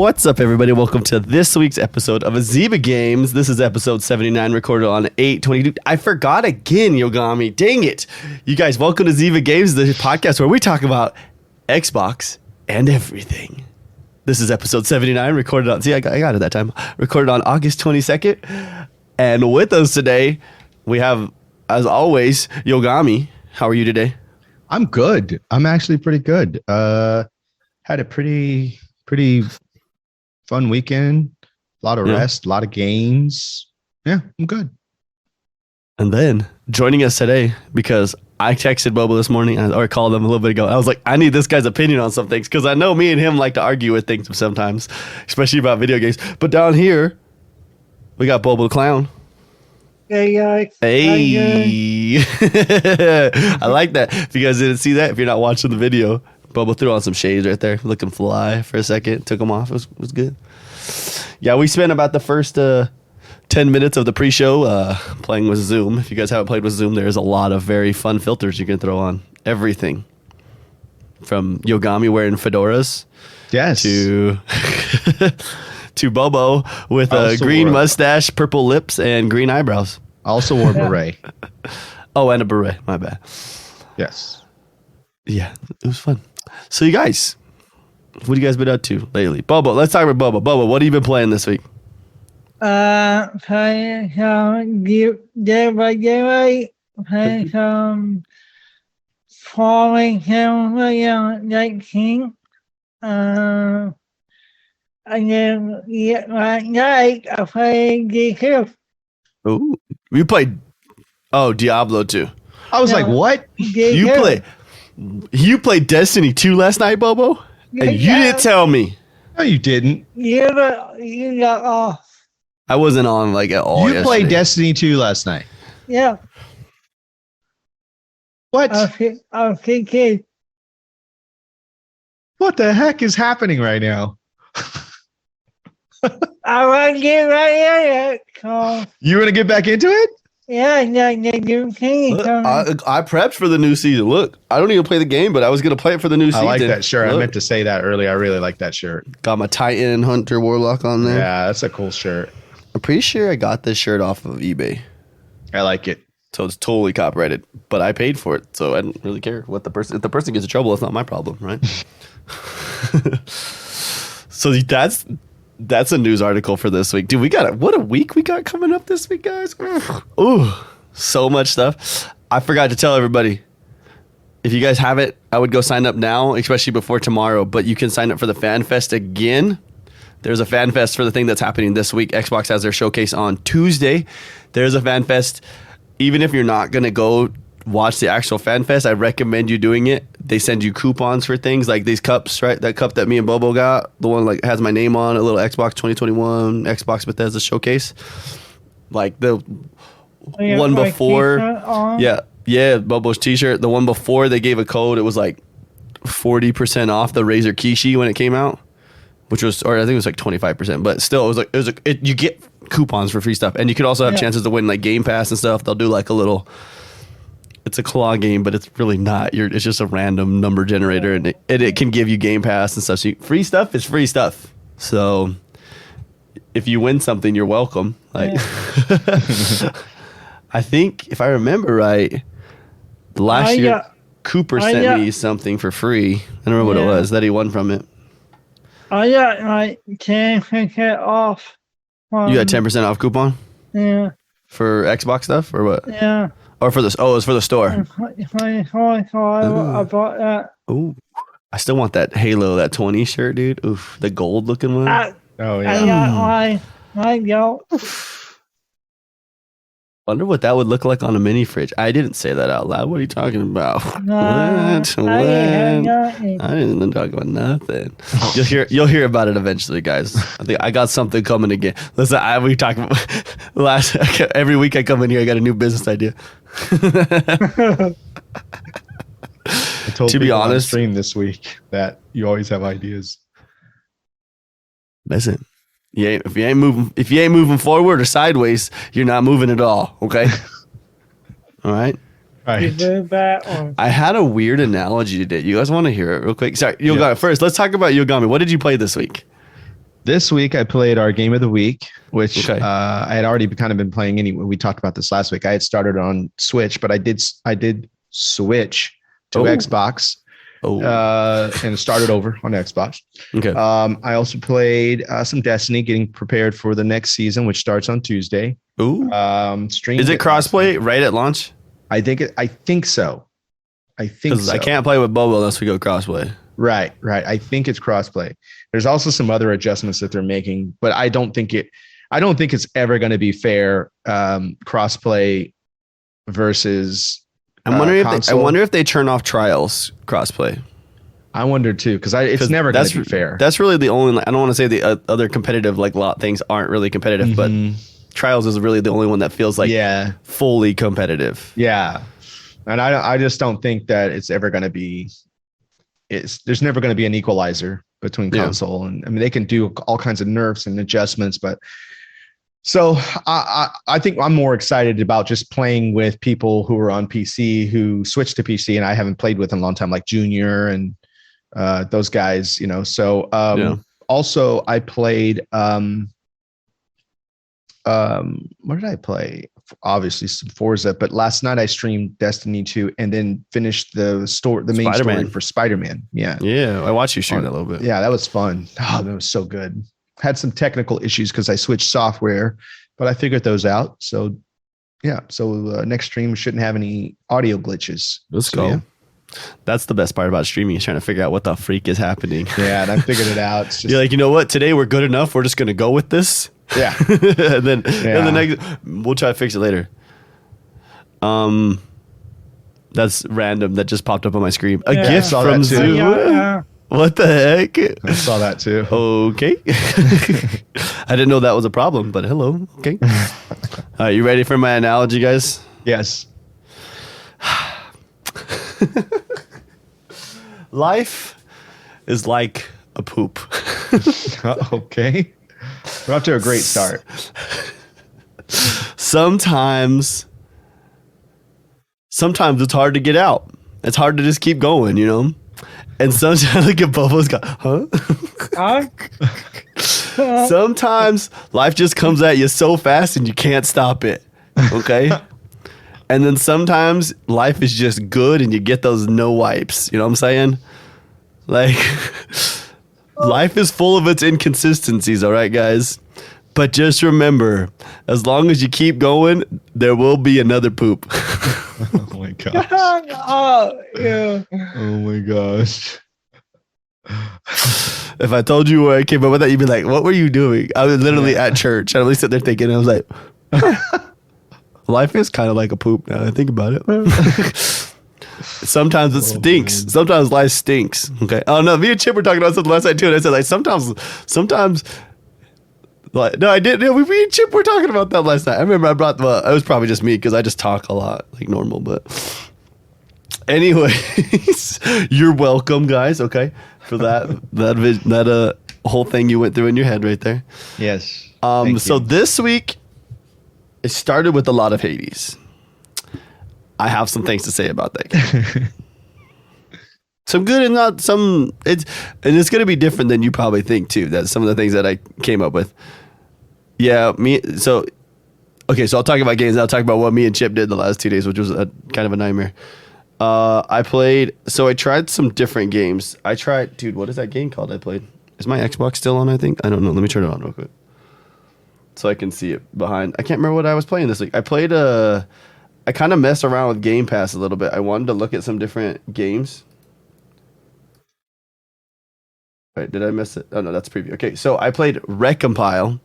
What's up, everybody? Welcome to this week's episode of Zyba Games. This is episode 79, recorded on 8/22. I forgot again, Yogomi. Dang it. You guys, welcome to Zyba Games, the podcast where we talk about Xbox and everything. This is episode 79, recorded on... See, I got it that time. Recorded on August 22nd. And with us today, we have, as always, Yogomi. How are you today? I'm good. I'm actually pretty good. Had a pretty fun weekend. A lot of rest, a lot of games. Yeah, I'm good. And then joining us today, because I texted Bobo this morning, or called him a little bit ago. I was like, I need this guy's opinion on some things, because I know me and him like to argue with things sometimes, especially about video games. But down here, we got Bobo the Clown. Hey guys. Hey. I like that. If you guys didn't see that, if you're not watching the video, Bobo threw on some shades right there, looking fly for a second, took them off. It was good. Yeah, we spent about the first 10 minutes of the pre-show playing with Zoom. If you guys haven't played with Zoom, there's a lot of very fun filters you can throw on everything. From Yogomi wearing fedoras. Yes. To Bobo with a green mustache, purple lips, and green eyebrows. Also wore a beret. Oh, and a beret. My bad. Yes. Yeah, it was fun. So you guys, what have you guys been up to lately? Bobo, let's talk about Bobo. Bobo, what have you been playing this week? Playing some day by day, playing some Falling Hill 19. And then last night I played DeeJayHerro. Oh, you played Diablo 2. I was like, what? You played Destiny 2 last night, Bobo? And you didn't tell me. No, you didn't. You got off. I wasn't on like at all. You played Destiny 2 last night. Yeah. What? I was thinking. What the heck is happening right now? I want to get right in it. So, You want to get back into it? yeah, the new thing. I prepped for the new season. Look, I don't even play the game, but I was going to play it for the new season. I like that shirt. Look, I meant to say that earlier. I really like that shirt. got my Titan Hunter Warlock on there. Yeah, that's a cool shirt. I'm pretty sure I got this shirt off of eBay. I like it. So it's totally copyrighted, but I paid for it, so I didn't really care what the person. If the person gets in trouble, it's not my problem, right? So that's a news article for this week, dude. What a week we got coming up this week, guys. Ooh, so much stuff. I forgot to tell everybody. If you guys have it, I would go sign up now, especially before tomorrow. But you can sign up for the Fan Fest again. There's a Fan Fest for the thing that's happening this week. Xbox has their showcase on Tuesday. There's a Fan Fest. Even if you're not going to go watch the actual Fan Fest, I recommend you doing it. They send you coupons for things like these cups, right? That cup that me and Bobo got, the one like has my name on, a little Xbox 2021 Xbox Bethesda showcase. Like the one before. Yeah, Bobo's t-shirt. The one before, they gave a code. It was like 40% off the Razer Kishi when it came out. Which was, or I think it was like 25%, but still, you get coupons for free stuff, and you could also have chances to win like Game Pass and stuff. They'll do like a little, it's a claw game, but it's really not. It's just a random number generator, and it can give you Game Pass and stuff. So free stuff is free stuff. So if you win something, you're welcome. Like, I think if I remember right, last year Cooper sent me something for free. I don't remember what it was that he won from it. I got like 10% off. You got 10% off coupon? Yeah. For Xbox stuff or what? Yeah. Or for this? Oh, it was for the store. I bought that. Ooh, I still want that Halo, that 20 shirt, dude. Oof, the gold looking one. Oh yeah. I got my go. Wonder what that would look like on a mini fridge. I didn't say that out loud. What are you talking about? What? I didn't talk about nothing. You'll hear about it eventually, guys. I think I got something coming again. Listen, we talk about every week I come in here, I got a new business idea. I told to be honest, on stream this week that you always have ideas. Listen. Yeah, if you ain't moving forward or sideways, you're not moving at all. Okay. All right. Right. I had a weird analogy today. You guys want to hear it real quick? Sorry, Yogomi. First, let's talk about Yogomi. What did you play this week? This week I played our game of the week, which Okay. I had already kind of been playing anyway. We talked about this last week. I had started on Switch, but I did switch to Oh. Xbox and started over on Xbox. Okay. I also played some Destiny, getting prepared for the next season, which starts on Tuesday. Ooh. Streamed Is it crossplay right at launch? I think so. I think Because so. I can't play with Bobo unless we go crossplay. Right. I think it's crossplay. There's also some other adjustments that they're making, but I don't think it's ever going to be fair. Crossplay versus. I wonder if they turn off trials crossplay. I wonder too, because it's never going to be fair. That's really the only. I don't want to say the other competitive lot things aren't really competitive, but trials is really the only one that feels like fully competitive. Yeah, and I just don't think that it's ever going to be. There's never going to be an equalizer between console and I mean they can do all kinds of nerfs and adjustments, but so I think I'm more excited about just playing with people who are on PC who switched to PC and I haven't played with in a long time, like Junior and those guys, you know. So also I played what did I play? Obviously some Forza, but last night I streamed Destiny 2 and then finished the main story for Spider-Man. Yeah. Yeah, I watched you stream that a little bit. Yeah, that was fun. Oh, that was so good. Had some technical issues because I switched software, but I figured those out. So yeah, next stream shouldn't have any audio glitches. Let's go. Yeah. That's the best part about streaming is trying to figure out what the freak is happening. Yeah, and I figured it out. It's just, you're like, you know what? Today we're good enough. We're just going to go with this. Yeah. and then the next, we'll try to fix it later. That's random. That just popped up on my screen. A gift from Zyba. What the heck? I saw that too. Okay. I didn't know that was a problem, but hello. Okay. All right, you ready for my analogy, guys? Yes. Life is like a poop. Okay. We're off to a great start. Sometimes it's hard to get out. It's hard to just keep going, you know? And sometimes, look at Bubba's got, Sometimes life just comes at you so fast and you can't stop it. Okay? And then sometimes life is just good and you get those no wipes. You know what I'm saying? Like, life is full of its inconsistencies, all right, guys? But just remember, as long as you keep going, there will be another poop. Oh my gosh. Oh my gosh. If I told you where I came up with that, you'd be like, what were you doing? I was literally at church. I was sitting there thinking, I was like, life is kind of like a poop now that I think about it. Sometimes it stinks. Man. Sometimes life stinks. Okay. Oh no, me and Chip were talking about something last night too, and I said like sometimes. Like, no, I didn't. No, me and Chip were talking about that last night. I remember it was probably just me because I just talk a lot like normal. But anyways, you're welcome, guys. Okay, for that whole thing you went through in your head right there. Yes. So this week, it started with a lot of Hades. I have some things to say about that game. Some good and not some. It's going to be different than you probably think too. That's some of the things that I came up with. Yeah, so I'll talk about games. I'll talk about what me and Chip did the last 2 days, which was kind of a nightmare. I tried some different games. Dude, what is that game called I played? Is my Xbox still on, I think? I don't know. Let me turn it on real quick so I can see it behind. I can't remember what I was playing this week. I played I kind of messed around with Game Pass a little bit. I wanted to look at some different games. Wait, did I miss it? Oh, no, that's preview. Okay, so I played Recompile.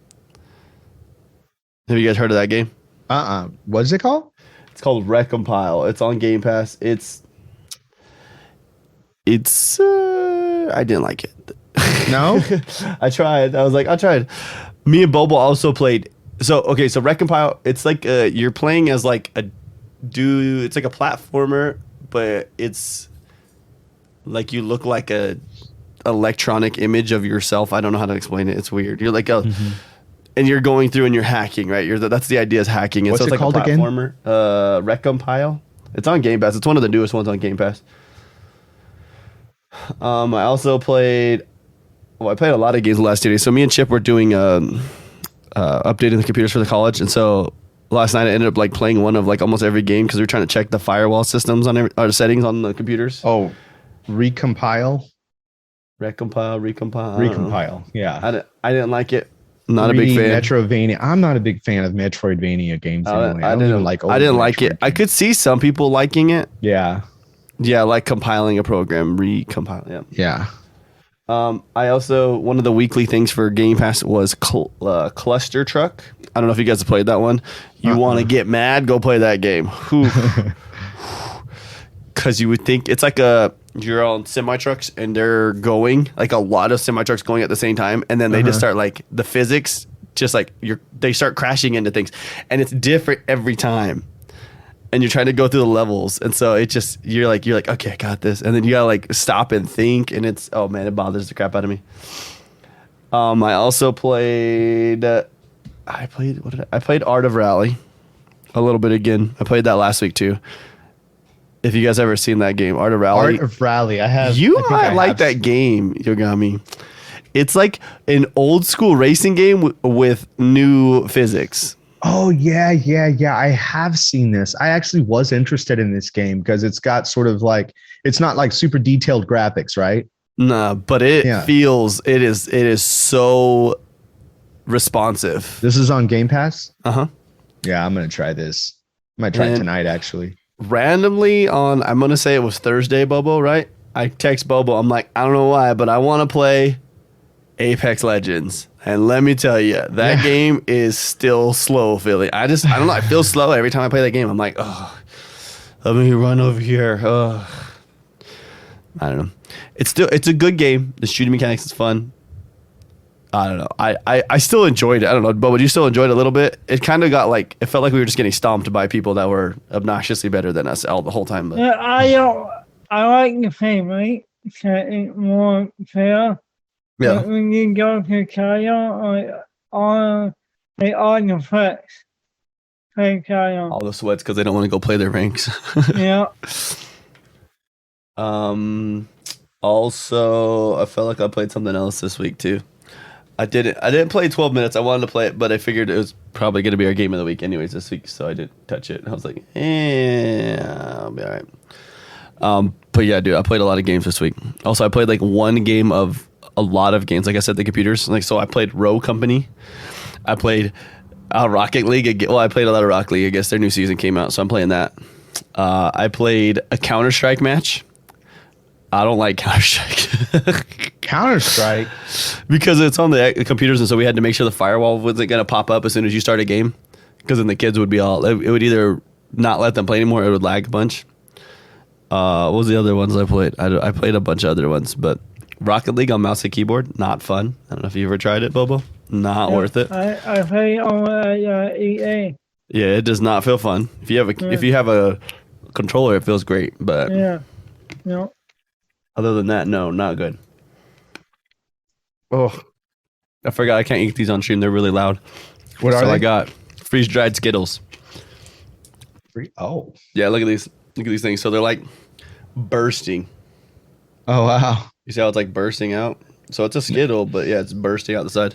Have you guys heard of that game? What is it called? It's called Recompile. It's on Game Pass. It's I didn't like it. No? I tried. I was like, I tried. Me and Bobo also played. So Recompile, it's like you're playing as like a dude. It's like a platformer, but it's like you look like a electronic image of yourself. I don't know how to explain it. It's weird. You're like and you're going through and you're hacking, right? That's the idea is hacking. And What's so it's it like called a platformer. Again? Recompile. It's on Game Pass. It's one of the newest ones on Game Pass. I also played Well, I played a lot of games the last 2 days. So me and Chip were doing updating the computers for the college, and so last night I ended up like playing one of like almost every game because we were trying to check the firewall systems on or settings on the computers. Oh, recompile. Recompile. Yeah. I didn't like it. Not a big fan. Metrovania. I'm not a big fan of Metroidvania games anyway. I didn't like it. I could see some people liking it. Yeah. Yeah, like compiling a program, recompile. Yeah. I also, one of the weekly things for Game Pass was Cluster Truck. I don't know if you guys have played that one. You want to get mad? Go play that game. Because you would think it's like you're on semi trucks and they're going like a lot of semi trucks going at the same time, and then they just start like the physics, just like they start crashing into things, and it's different every time. And you're trying to go through the levels, and so it just you're like okay, I got this, and then you gotta like stop and think, and it's it bothers the crap out of me. I also played. I played Art of Rally a little bit again. I played that last week too. If you guys ever seen that game, Art of Rally. Art of Rally, I have. You might like that game, Yogami. It's like an old school racing game with new physics. Oh, yeah. I have seen this. I actually was interested in this game because it's got sort of like, it's not like super detailed graphics, right? Nah, but it is so responsive. This is on Game Pass? Uh-huh. Yeah, I'm going to try this. I might try it tonight, actually. Randomly I'm going to say it was Thursday, Bobo, right? I text Bobo. I'm like, I don't know why, but I want to play Apex Legends. And let me tell you, that game is still slow, Philly. I don't know. I feel slow every time I play that game. I'm like, oh, let me run over here. Oh. I don't know. It's a good game. The shooting mechanics is fun. I don't know. I still enjoyed it. I don't know, but would you still enjoy it a little bit? It kind of got like, it felt like we were just getting stomped by people that were obnoxiously better than us all the whole time. But. I like the frame rate. It's more fair. Yeah. But when you go to China, all the sweats play China. All the sweats because they don't want to go play their ranks. Yeah. Also, I felt like I played something else this week too. I didn't play 12 minutes. I wanted to play it, but I figured it was probably going to be our game of the week anyways this week, so I didn't touch it. I was like, I'll be all right. But yeah, dude, I played a lot of games this week. Also, I played like one game of a lot of games. Like I said, the computers. Like, so I played Row Company. I played Rocket League. Well, I played a lot of Rocket League. I guess their new season came out, so I'm playing that. I played a Counter-Strike match. I don't like Counter-Strike. Counter-Strike? Because it's on the computers, and so we had to make sure the firewall wasn't going to pop up as soon as you start a game. Because then the kids would be it would either not let them play anymore or it would lag a bunch. What was the other ones I played? I played a bunch of other ones, but Rocket League on mouse and keyboard, not fun. I don't know if you ever tried it, Bobo. Not worth it. I play on EA. Yeah, it does not feel fun. If you have a controller, it feels great, but other than that, no, not good. Oh, I forgot I can't eat these on stream. They're really loud. What are they? I got freeze dried Skittles. Oh, yeah. Look at these. Look at these things. So they're like bursting. Oh wow. You see how it's like bursting out? So it's a Skittle, but yeah, it's bursting out the side.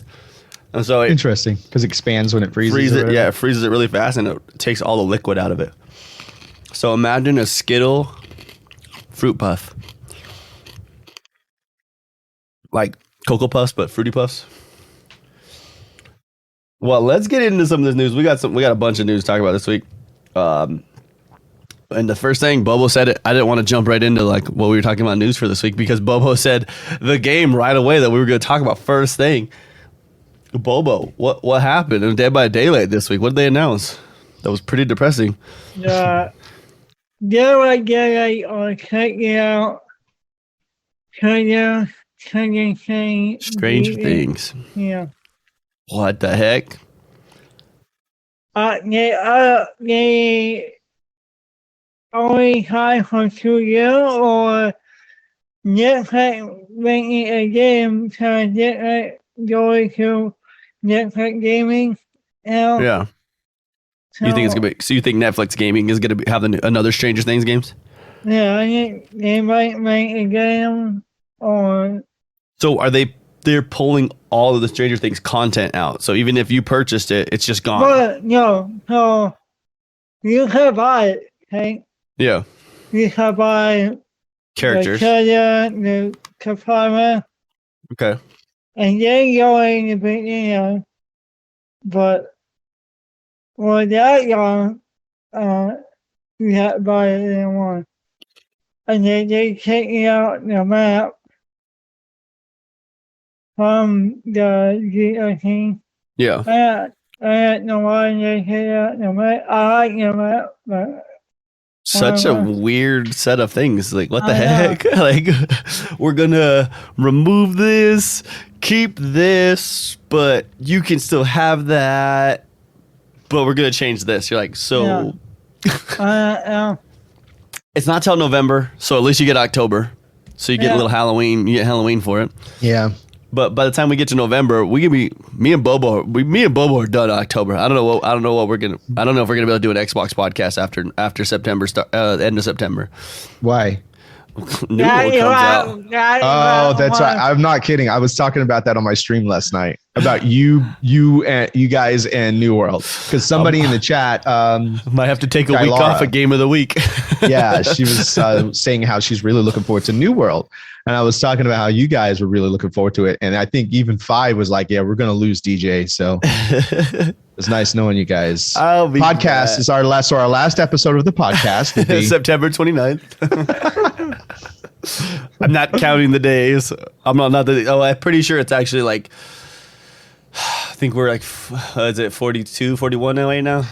And so interesting because it expands when it freezes. It freezes it really fast and it takes all the liquid out of it. So imagine a Skittle fruit puff. Like Cocoa Puffs, but Fruity Puffs. Well, let's get into some of this news. We got a bunch of news to talk about this week. And the first thing, Bobo said it. I didn't want to jump right into like what we were talking about news for this week because Bobo said the game right away that we were going to talk about first thing. Bobo, what happened in Dead by Daylight this week? What did they announce? That was pretty depressing. Dead by Daylight are checking out Stranger Things. Yeah. What the heck? They only time for 2 years or Netflix making a game to get going to Netflix gaming now. Yeah. So, You think it's gonna be? So you think Netflix gaming is gonna have another Stranger Things games? Yeah, I think they might make a game on. So are they they're pulling all of the Stranger Things content out. So even if you purchased it, it's just gone. But no, so you can buy it, okay? Yeah. You can buy Characters. the compartment, Okay. and then going to be, but when that young, you have to buy it in one. And then they take you out the map from the GOT. Yeah. And the one they take out the map. I like the map, but Such a weird set of things. Like, what the I know. heck? Like, we're gonna remove this, keep this, but you can still have that. But we're gonna change this. You're like, so it's not till November, so at least you get October. So you get a little Halloween. You get Halloween for it. Yeah. But by the time we get to November, me and Bobo are done in October. I don't know if we're gonna be able to do an Xbox podcast after September, end of September. Why? New one comes out. Oh, that's right. I'm not kidding. I was talking about that on my stream last night about you guys and New World, because somebody in the chat Might have to take a week Laura. off a game of the week. yeah, she was saying how she's really looking forward to New World, and I was talking about how you guys were really looking forward to it, and I think even Five was like, "Yeah, we're gonna lose DJ." So it's nice knowing you guys. I'll be Podcast back. is our last episode of the podcast will be September 29th. I'm not counting the days. I'm I'm pretty sure it's actually like, I think we're like, is it 42, 41 right now?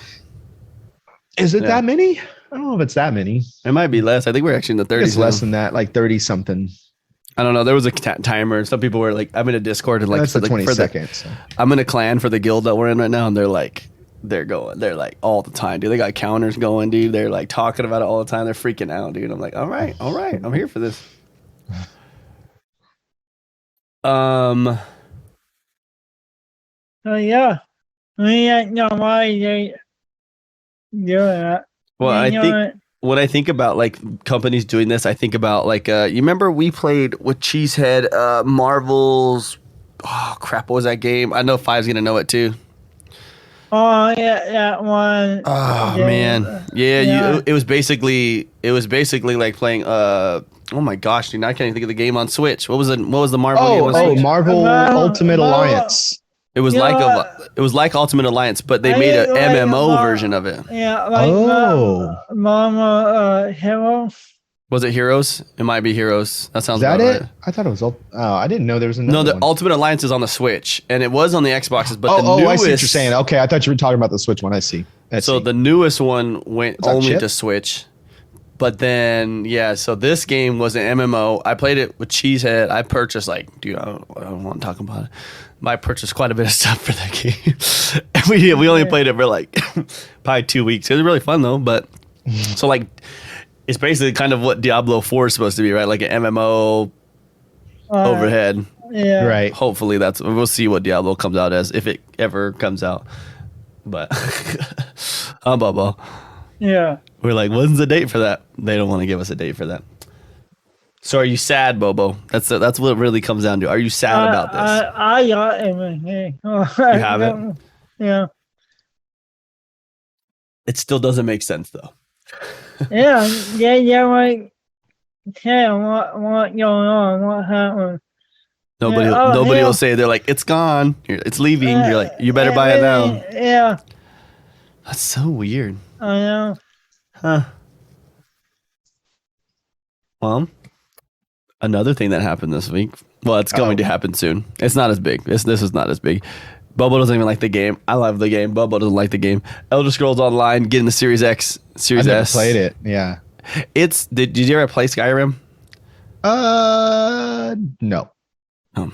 Is it that many? I don't know if it's that many. It might be less. I think we're actually in the 30s. It's less than that, like 30 something. I don't know. There was a timer. Some people were like, I'm in a Discord and like, That's the 22nd. So. I'm in a clan for the guild that we're in right now, and they're like all the time, dude. They got counters going, dude. They're like talking about it all the time. They're freaking out, dude. I'm like, all right, I'm here for this. Yeah. We don't know why they do that. Well, I think when I think about like companies doing this, I think about like you remember we played with Cheesehead Marvel's what was that game? I know Five's gonna know it too. Oh yeah, that one. Oh man. Yeah. It was basically like playing oh my gosh, dude, I can't even think of the game on Switch. What was the Marvel game on Switch? Marvel Ultimate Alliance. It was like Ultimate Alliance, but they made an MMO version of it. Yeah, like Mama Heroes. Was it Heroes? It might be Heroes. That sounds Is that about it? right. I thought it was. I didn't know there was another. No, the one. Ultimate Alliance is on the Switch, and it was on the Xboxes. But the newest, newest, I see what you're saying. Okay, I thought you were talking about the Switch one. I see. The newest one went What's up, only Chip? to Switch. But then, so this game was an MMO. I played it with Cheesehead. I purchased I don't want to talk about it. But I purchased quite a bit of stuff for that game. And we only played it for like probably 2 weeks. It was really fun though. But so like, it's basically kind of what Diablo 4 is supposed to be, right? Like an MMO overhead. Yeah. Right. Hopefully we'll see what Diablo comes out as, if it ever comes out. But Bubba. Yeah. We're like, when's the date for that? They don't want to give us a date for that. So are you sad, Bobo? That's what it really comes down to. Are you sad about this? I got everything. You have it? Yeah. It still doesn't make sense though. Yeah. Like, what going on? What happened? Nobody will say, they're like, it's gone. It's leaving. You're like, you better buy it now. Yeah. That's so weird. I know. Huh. Well, another thing that happened this week. Well, it's going to happen soon. It's not as big. This is not as big. Bubba doesn't even like the game. I love the game. Bubba doesn't like the game. Elder Scrolls Online, getting the Series X, Series I never S. played it. Yeah. Did you ever play Skyrim? No.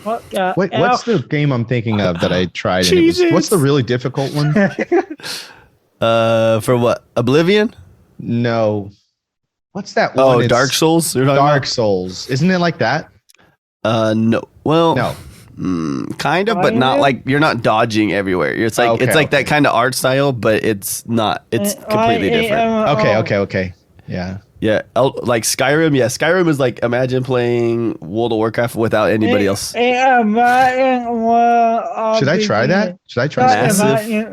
What? What's the game I'm thinking of that I tried? And what's the really difficult one? For what? Oblivion? No. What's that one? Oh, Dark Souls? You're talking Dark about? Souls. Isn't it like that? No. Well, No. Kind of, but not like you're not dodging everywhere. It's like that kind of art style, but it's not. It's completely different. Okay. Yeah. Yeah, like Skyrim. Yeah, Skyrim is like imagine playing World of Warcraft without anybody else. Should I try that? Should I try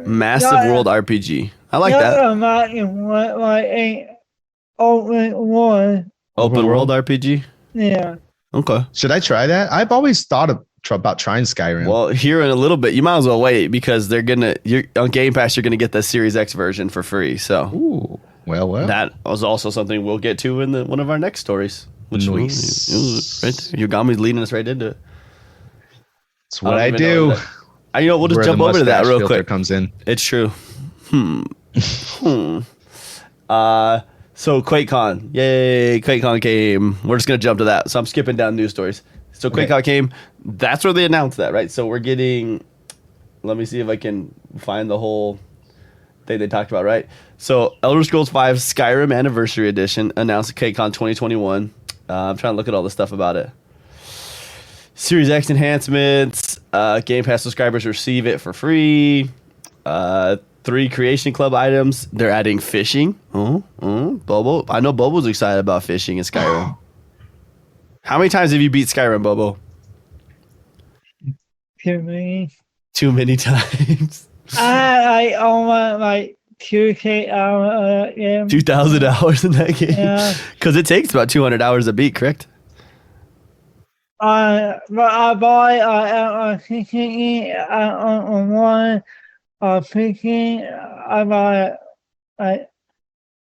Massive world RPG. I like that. Open world RPG. Yeah. Okay. Should I try that? I've always thought about trying Skyrim. Well, here in a little bit, you might as well wait because you're on Game Pass. You're gonna get the Series X version for free. So, ooh, well, that was also something we'll get to in one of our next stories. Which nice. Right there. Yogomi's leading us right into it. That's what I do. We'll just jump over to that real quick. Comes in. It's true. So QuakeCon, yay! QuakeCon came. We're just gonna jump to that. So I'm skipping down news stories. So QuakeCon came. That's where they announced that, right? So we're getting. Let me see if I can find the whole thing they talked about, right? So Elder Scrolls V Skyrim Anniversary Edition announced at QuakeCon 2021. I'm trying to look at all the stuff about it. Series X enhancements. Game Pass subscribers receive it for free. 3 Creation Club items. They're adding fishing. Bobo. I know Bobo's excited about fishing in Skyrim. How many times have you beat Skyrim, Bobo? Too many. Too many times. I almost like 2K hours of that game. 2,000 hours in that game? Yeah. Because it takes about 200 hours to beat, correct? But I buy one. Picking about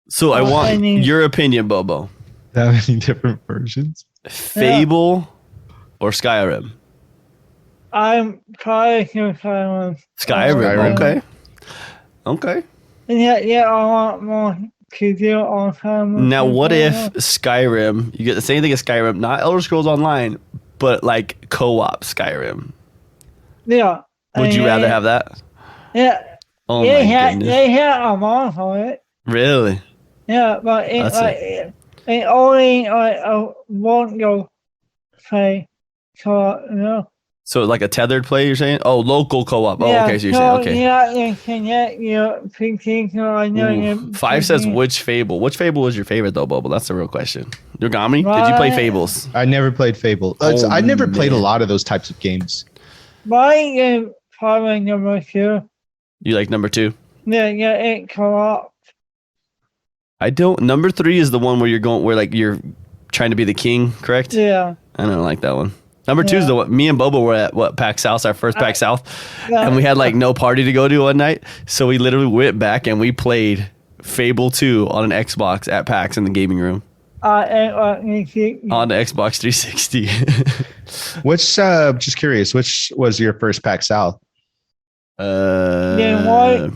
So I want your opinion, Bobo. That many different versions? Fable or Skyrim? I'm trying to Skyrim. Skyrim. Okay. And yeah, I want more to do on Skyrim. Now, what if Skyrim, you get the same thing as Skyrim, not Elder Scrolls Online, but like co-op Skyrim? Yeah. Would you rather have that? Yeah. Oh my goodness. They had a mod for it. Really? Yeah, but it only won't go play co-op, you know. So like a tethered play, you're saying? Oh, local co-op. Oh, Yeah, okay. So you're saying, okay. Yeah, you can get your PC, so I know you. 5 says which Fable? Which Fable was your favorite though, Bobo? That's the real question. Yogomi, did you play Fables? I never played Fable. I never played a lot of those types of games. My game probably number 2. You like number 2? Yeah, it co-op. I don't. Number 3 is the one where you're trying to be the king, correct? Yeah. I don't like that one. Number 2 is the one. Me and Bobo were at PAX South, our first PAX South, and we had like no party to go to one night, so we literally went back and we played Fable 2 on an Xbox at PAX in the gaming room. On the Xbox 360. Which, just curious, which was your first PAX South? You were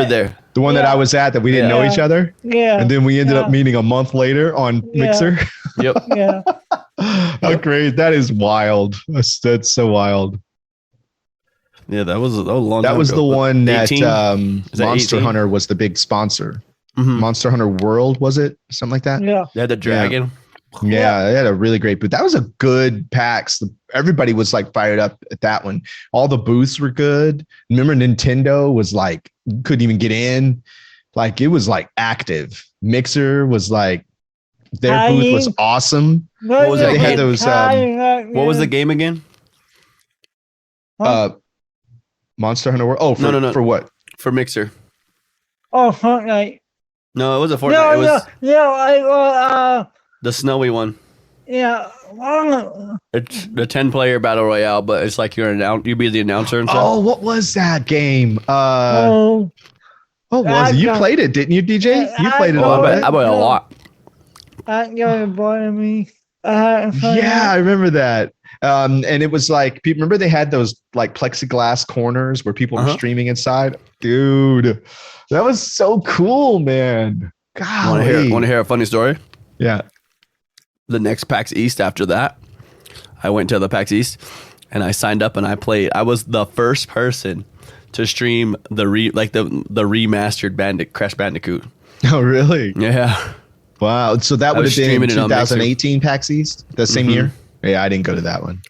there. The one that I was at that we didn't know each other? Yeah. And then we ended up meeting a month later on Mixer? Yep. Yeah. How great. That is wild. That's so wild. Yeah, that was a long time That was ago, the one that 18? Monster 18? Hunter was the big sponsor. Mm-hmm. Monster Hunter World, was it? Something like that? Yeah. They had the dragon. Yeah, they had a really great booth. That was a good PAX. Everybody was like fired up at that one. All the booths were good. Remember, Nintendo was like, couldn't even get in. Like, it was like active. Mixer was like, their booth was awesome. What was They had those. What was the game again? Monster Hunter World. Oh, no. For what? For Mixer. Oh, Fortnite. No, it wasn't Fortnite. It was the snowy one. Yeah. It's the 10-player battle royale, but it's like you be the announcer and stuff. Oh, what was that game? What was it? You played it, didn't you, DJ? You played it a little bit. I played a lot. That guy bothered me. Yeah, I remember that. And it was like, remember they had those like plexiglass corners where people were streaming inside? Dude, that was so cool, man. God. Want to hear a funny story? Yeah. The next PAX East after that, I went to the PAX East and I signed up and I played. I was the first person to stream the remastered Crash Bandicoot. Oh, really? Yeah. Wow. So that would have been 2018 PAX East, the same year? Yeah, I didn't go to that one.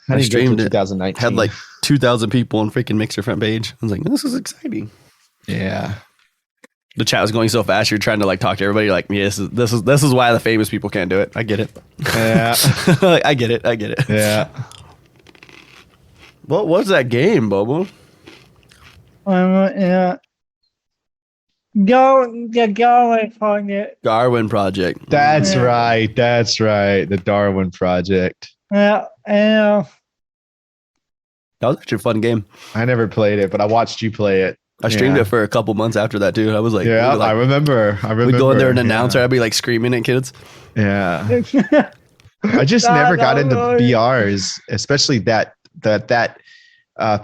I streamed it. 2019. Had like 2,000 people on freaking Mixer front page. I was like, this is exciting. Yeah. The chat was going so fast. You're trying to like talk to everybody. You're like, yeah, this is why the famous people can't do it. I get it. Yeah. I get it. Yeah. What was that game, Bobo? Yeah. Darwin Project. Darwin Project. That's Yeah. right. That's right. The Darwin Project. Yeah, and That was actually a fun game. I never played it, but I watched you play it. I streamed Yeah. it for a couple months after that, too. I was like, Yeah, I remember. we'd go in there and yeah. announce it. I'd be like screaming at kids. Yeah. I just never got into BRs, especially that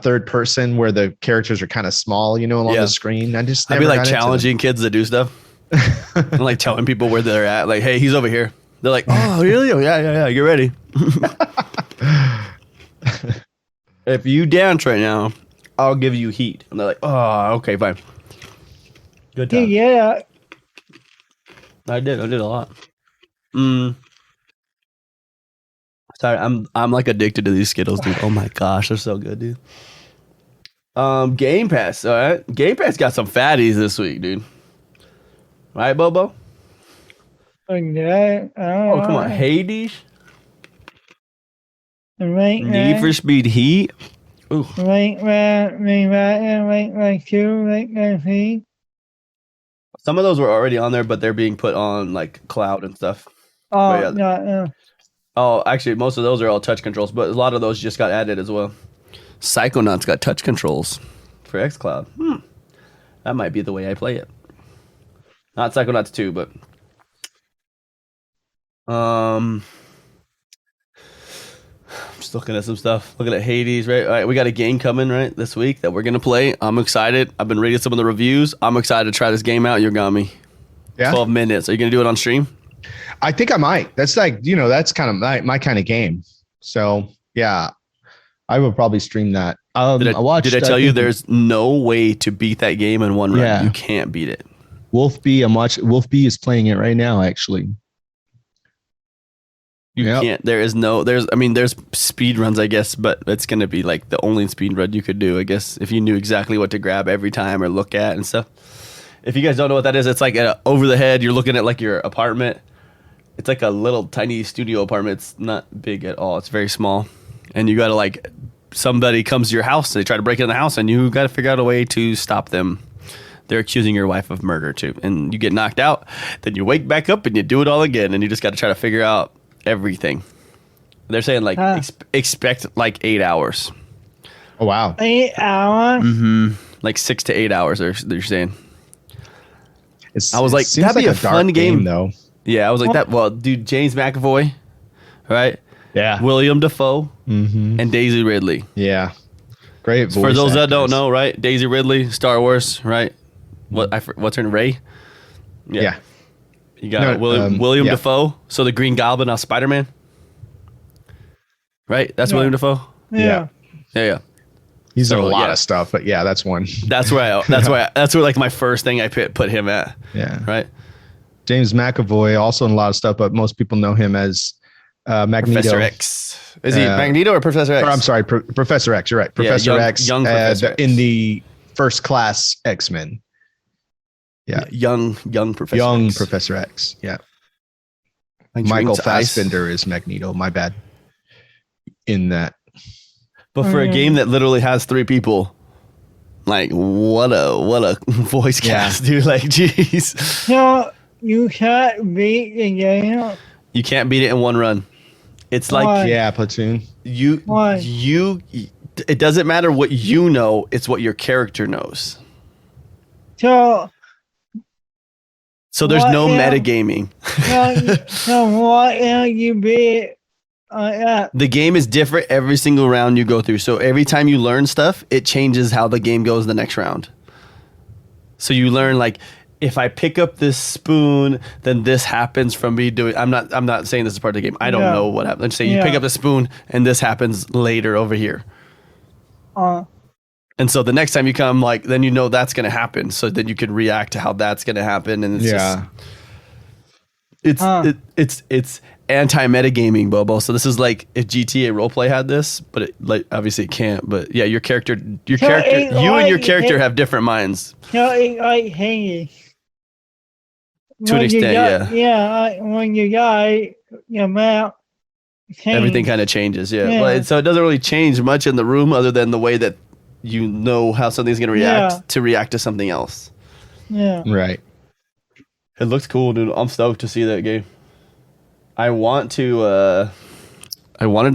third person where the characters are kind of small, along the screen. I just I'd never be like got into them. challenging kids to do stuff. And like telling people where they're at. Like, hey, he's over here. They're like, oh, really? Oh, yeah. Get ready. If you dance right now, I'll give you heat. And they're like, oh, okay, fine. Good time. yeah, I did a lot. Sorry, I'm like addicted to these Skittles, dude. Oh my gosh, they're so good, dude. Game Pass, all right. Game Pass got some fatties this week, dude. Right, Bobo? yeah. Oh, come on, Hades, Right, Need for Speed Heat. Ooh, right, two, some of those were already on there, but they're being put on like cloud and stuff. Oh, yeah. yeah. Oh, actually, most of those are all touch controls, but a lot of those just got added as well. Psychonauts got touch controls for xCloud. That might be the way I play it. Not Psychonauts 2, but I'm just looking at some stuff. Looking at Hades, right? All right, we got a game coming, right, this week that we're going to play. I'm excited. I've been reading some of the reviews. I'm excited to try this game out, Yogami. Yeah. 12 minutes. Are you going to do it on stream? I think I might. That's like, that's kind of my kind of game. So yeah, I will probably stream that. Did I tell you there's no way to beat that game in one run? Yeah. You can't beat it. Wolf B is playing it right now, actually. You can't. There's speed runs, I guess, but it's going to be like the only speed run you could do, I guess, if you knew exactly what to grab every time or look at and stuff. If you guys don't know what that is, it's like over the head. You're looking at like your apartment. It's like a little tiny studio apartment. It's not big at all. It's very small. And you got to like, somebody comes to your house. They try to break into the house and you got to figure out a way to stop them. They're accusing your wife of murder too. And you get knocked out. Then you wake back up and you do it all again. And you just got to try to figure out everything. They're saying like expect like 8 hours. Oh, wow. 8 hours? Mm-hmm. Like 6 to 8 hours, they're saying. I was like, seems that'd be like a fun game though. Yeah, I was like that. Well, dude, James McAvoy, right? Yeah. William Dafoe Mm-hmm. and Daisy Ridley. Yeah. Great voice For those that don't actors. know, right? Daisy Ridley, Star Wars, right? What's her name? Rey? Yeah. You got William Dafoe. So the Green Goblin of Spider-Man. Right? That's William Dafoe? Yeah. Yeah. He's in So, a lot yeah. of stuff, but yeah, that's one. That's where like my first thing I put him at. Yeah. Right? James McAvoy also in a lot of stuff, but most people know him as Magneto. Professor X. Is he Magneto or Professor X? Or I'm sorry, Professor X. You're right. Professor X. young Professor X. In the First Class X-Men. Yeah. Young Professor Young X. Professor X. Yeah. Like Michael Dreams Ice. Fassbender is Magneto. My bad. In that. But for a game that literally has 3 people, like what a voice cast, dude. Like, jeez. So you can't beat the game? You can't beat it in one run. It's like Why? Yeah, Platoon. Why? It doesn't matter what you know, it's what your character knows. So There's What no if- metagaming. so what if you beat that? The game is different every single round you go through. So every time you learn stuff, it changes how the game goes the next round. So you learn like, if I pick up this spoon, then this happens from me doing. I'm not saying this is part of the game. I don't know what happens. I'm just saying you pick up the spoon and this happens later over here. And so the next time you come, like, then you know that's gonna happen. So then you can react to how that's gonna happen. And it's anti-metagaming, Bobo. So this is like if GTA roleplay had this, but it, like obviously it can't. But yeah, you and your character have different minds. So it's like Hades. To an when you extent, got, yeah. when you die, your map changes. Everything kind of changes, yeah. Yeah. Well, so it doesn't really change much in the room other than the way that you know how something's going to react to something else. Yeah. Right. It looks cool, dude. I'm stoked to see that game. I wanted to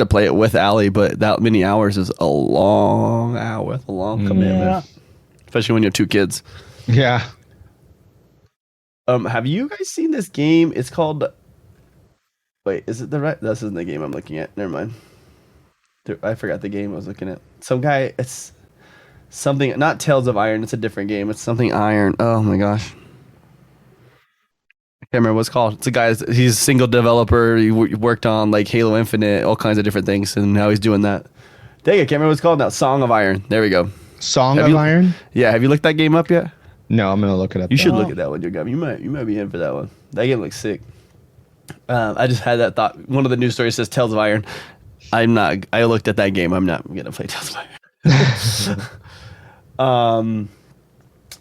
play it with Allie, but that many hours is a long commitment. Yeah. Especially when you have 2 kids. Yeah. Have you guys seen this game? It's called. Wait, is it the right? This isn't the game I'm looking at. Never mind. I forgot the game I was looking at. Some guy. It's something. Not Tales of Iron. It's a different game. It's something Iron. Oh my gosh. I can't remember what it's called. It's a guy. He's a single developer. He worked on like Halo Infinite, all kinds of different things, and now he's doing that. Dang, I can't remember what it's called now. Song of Iron. There we go. Song of Iron? Yeah. Have you looked that game up yet? No, I'm gonna look it up. You should look at that one, Yogomi. You might be in for that one. That game looks sick. I just had that thought. One of the news stories says Tales of Iron. I looked at that game. I'm not gonna play Tales of Iron.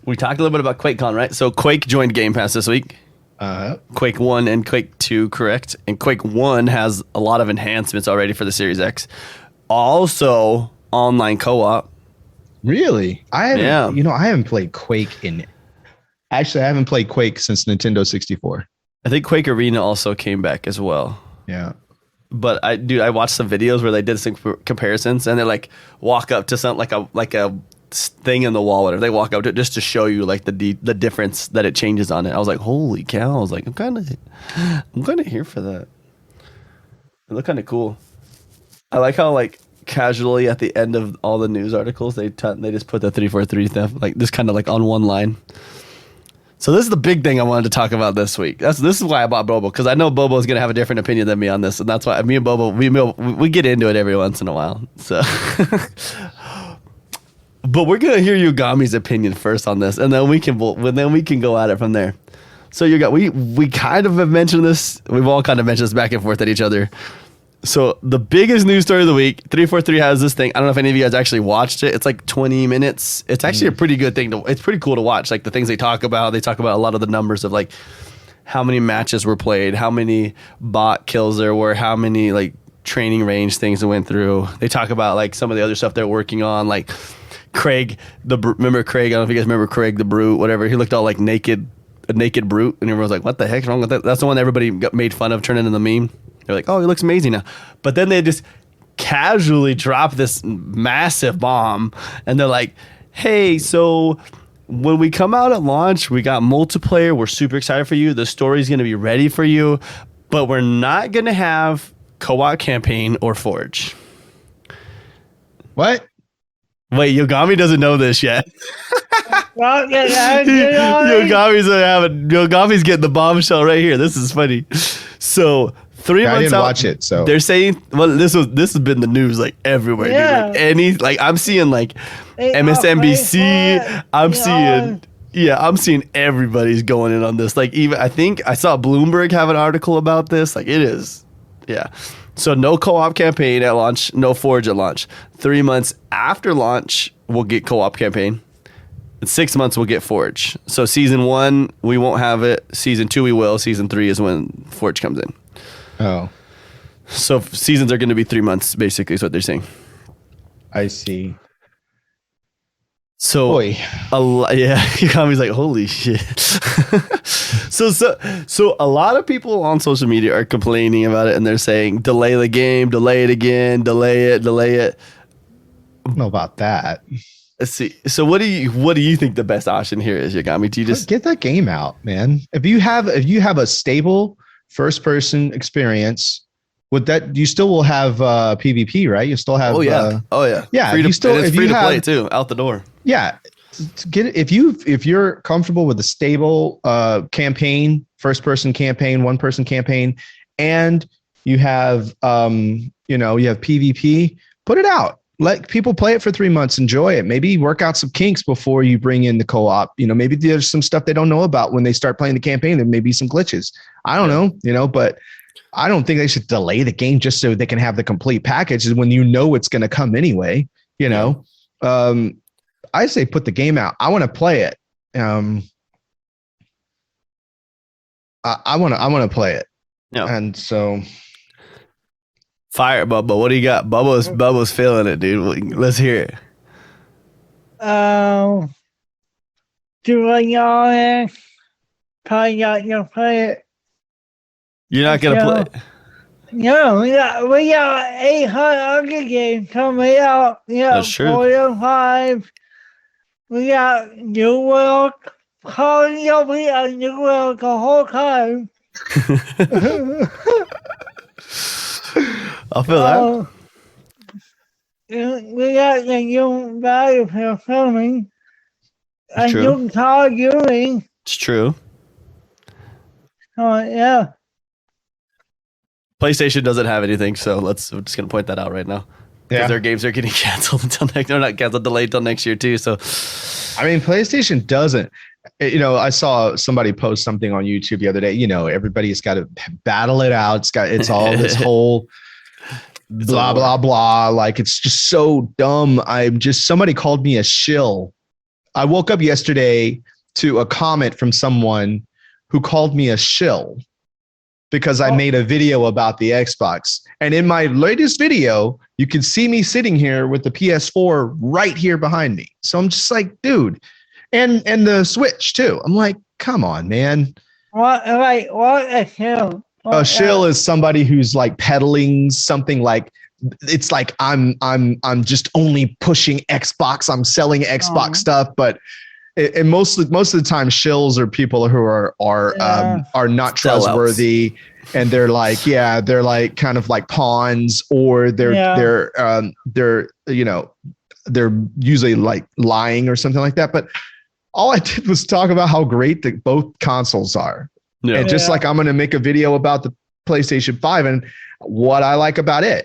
We talked a little bit about Quakecon, right? So Quake joined Game Pass this week. Quake 1 and Quake 2, correct? And Quake 1 has a lot of enhancements already for the Series X. Also, online co-op. Really? I haven't. Yeah. I haven't played Quake I haven't played Quake since Nintendo 64. I think Quake Arena also came back as well. Yeah. But I watched some videos where they did some comparisons, and they like walk up to something like a thing in the wall, whatever. They walk up to it just to show you like the difference that it changes on it. I was like, holy cow! I was like, I'm kind of here for that. It looked kind of cool. I like how like casually at the end of all the news articles they just put the 343 stuff like just kind of like on one line. So this is the big thing I wanted to talk about this week. This is why I bought Bobo, because I know Bobo is going to have a different opinion than me on this, and that's why me and Bobo we get into it every once in a while. So, but we're going to hear Yogami's opinion first on this, and then we can go at it from there. So we kind of have mentioned this. We've all kind of mentioned this back and forth at each other. So the biggest news story of the week, 343 has this thing. I don't know if any of you guys actually watched it. It's like 20 minutes. It's actually a pretty good thing. It's pretty cool to watch. Like the things they talk about a lot of the numbers of like how many matches were played, how many bot kills there were, how many like training range things that went through. They talk about like some of the other stuff they're working on, like Craig, remember Craig? I don't know if you guys remember Craig the Brute, whatever. He looked all like a naked brute, and everyone was like, what the heck's wrong with that? That's the one everybody got made fun of, turned into the meme. They're like, oh, he looks amazing now. But then they just casually drop this massive bomb, and they're like, hey, so when we come out at launch, we got multiplayer. We're super excited for you. The story's going to be ready for you, but we're not going to have co-op campaign or Forge. What? Wait, Yogami doesn't know this yet. Well, Yogami's getting the bombshell right here. This is funny. So 3 months I didn't out, watch it, so they're saying, well, this has been the news like everywhere. Yeah. Dude. Like I'm seeing like MSNBC. I'm seeing everybody's going in on this. Like even I think I saw Bloomberg have an article about this. Like it is, yeah. So no co-op campaign at launch, no Forge at launch. 3 months after launch, we'll get co-op campaign. In 6 months, we'll get Forge. So season 1, we won't have it. Season 2, we will. Season 3 is when Forge comes in. Oh. So seasons are going to be 3 months, basically, is what they're saying. I see. So, Boy. Yogami's like, holy shit. So a lot of people on social media are complaining about it, and they're saying, delay the game, delay it again, delay it. I don't know about that. Let's see. So what do you think the best option here is, Yogami? Do you just get that game out, man? If you have a stable first person experience, with that you still will have PvP, right? You still have yeah. Free to play too, out the door. Yeah. Get it if you're comfortable with a stable campaign, first person campaign, one person campaign, and you have you have PvP, put it out. Let people play it for 3 months, enjoy it. Maybe work out some kinks before you bring in the co-op. Maybe there's some stuff they don't know about when they start playing the campaign. There may be some glitches. I don't know, but I don't think they should delay the game just so they can have the complete package when it's going to come anyway, I say put the game out. I want to play it. I want to play it. Yeah. And so Fire, Bubba. What do you got? Bubba's feeling it, dude. Let's hear it. Do y'all probably not gonna play it? You're not gonna Yeah. play. No, we got 800 other games coming out. We got That's true. 4 5. We got New World. Calling up, we got New World the whole time. I feel that. We got the new Battlefield coming. A It's true. new Call of Duty. It's true. Yeah. PlayStation doesn't have anything, so we're just gonna point that out right now. Because yeah. their games are getting canceled until next. They're not canceled, delayed until next year too. So, I mean, PlayStation doesn't. I saw somebody post something on YouTube the other day. Everybody's got to battle it out. It's all this whole blah blah blah. Like it's just so dumb. Somebody called me a shill. I woke up yesterday to a comment from someone who called me a shill because I made a video about the Xbox. And in my latest video, you can see me sitting here with the PS4 right here behind me. So I'm just like, dude, and the Switch too. I'm like, come on, man. What a shill? A shill is somebody who's like peddling something like, it's like I'm just only pushing Xbox. I'm selling Xbox stuff, but most of the time, shills are people who are not trustworthy, and they're like kind of like pawns, or they're usually like lying or something like that. But all I did was talk about how great both consoles are, and just like I'm going to make a video about the PlayStation 5 and what I like about it.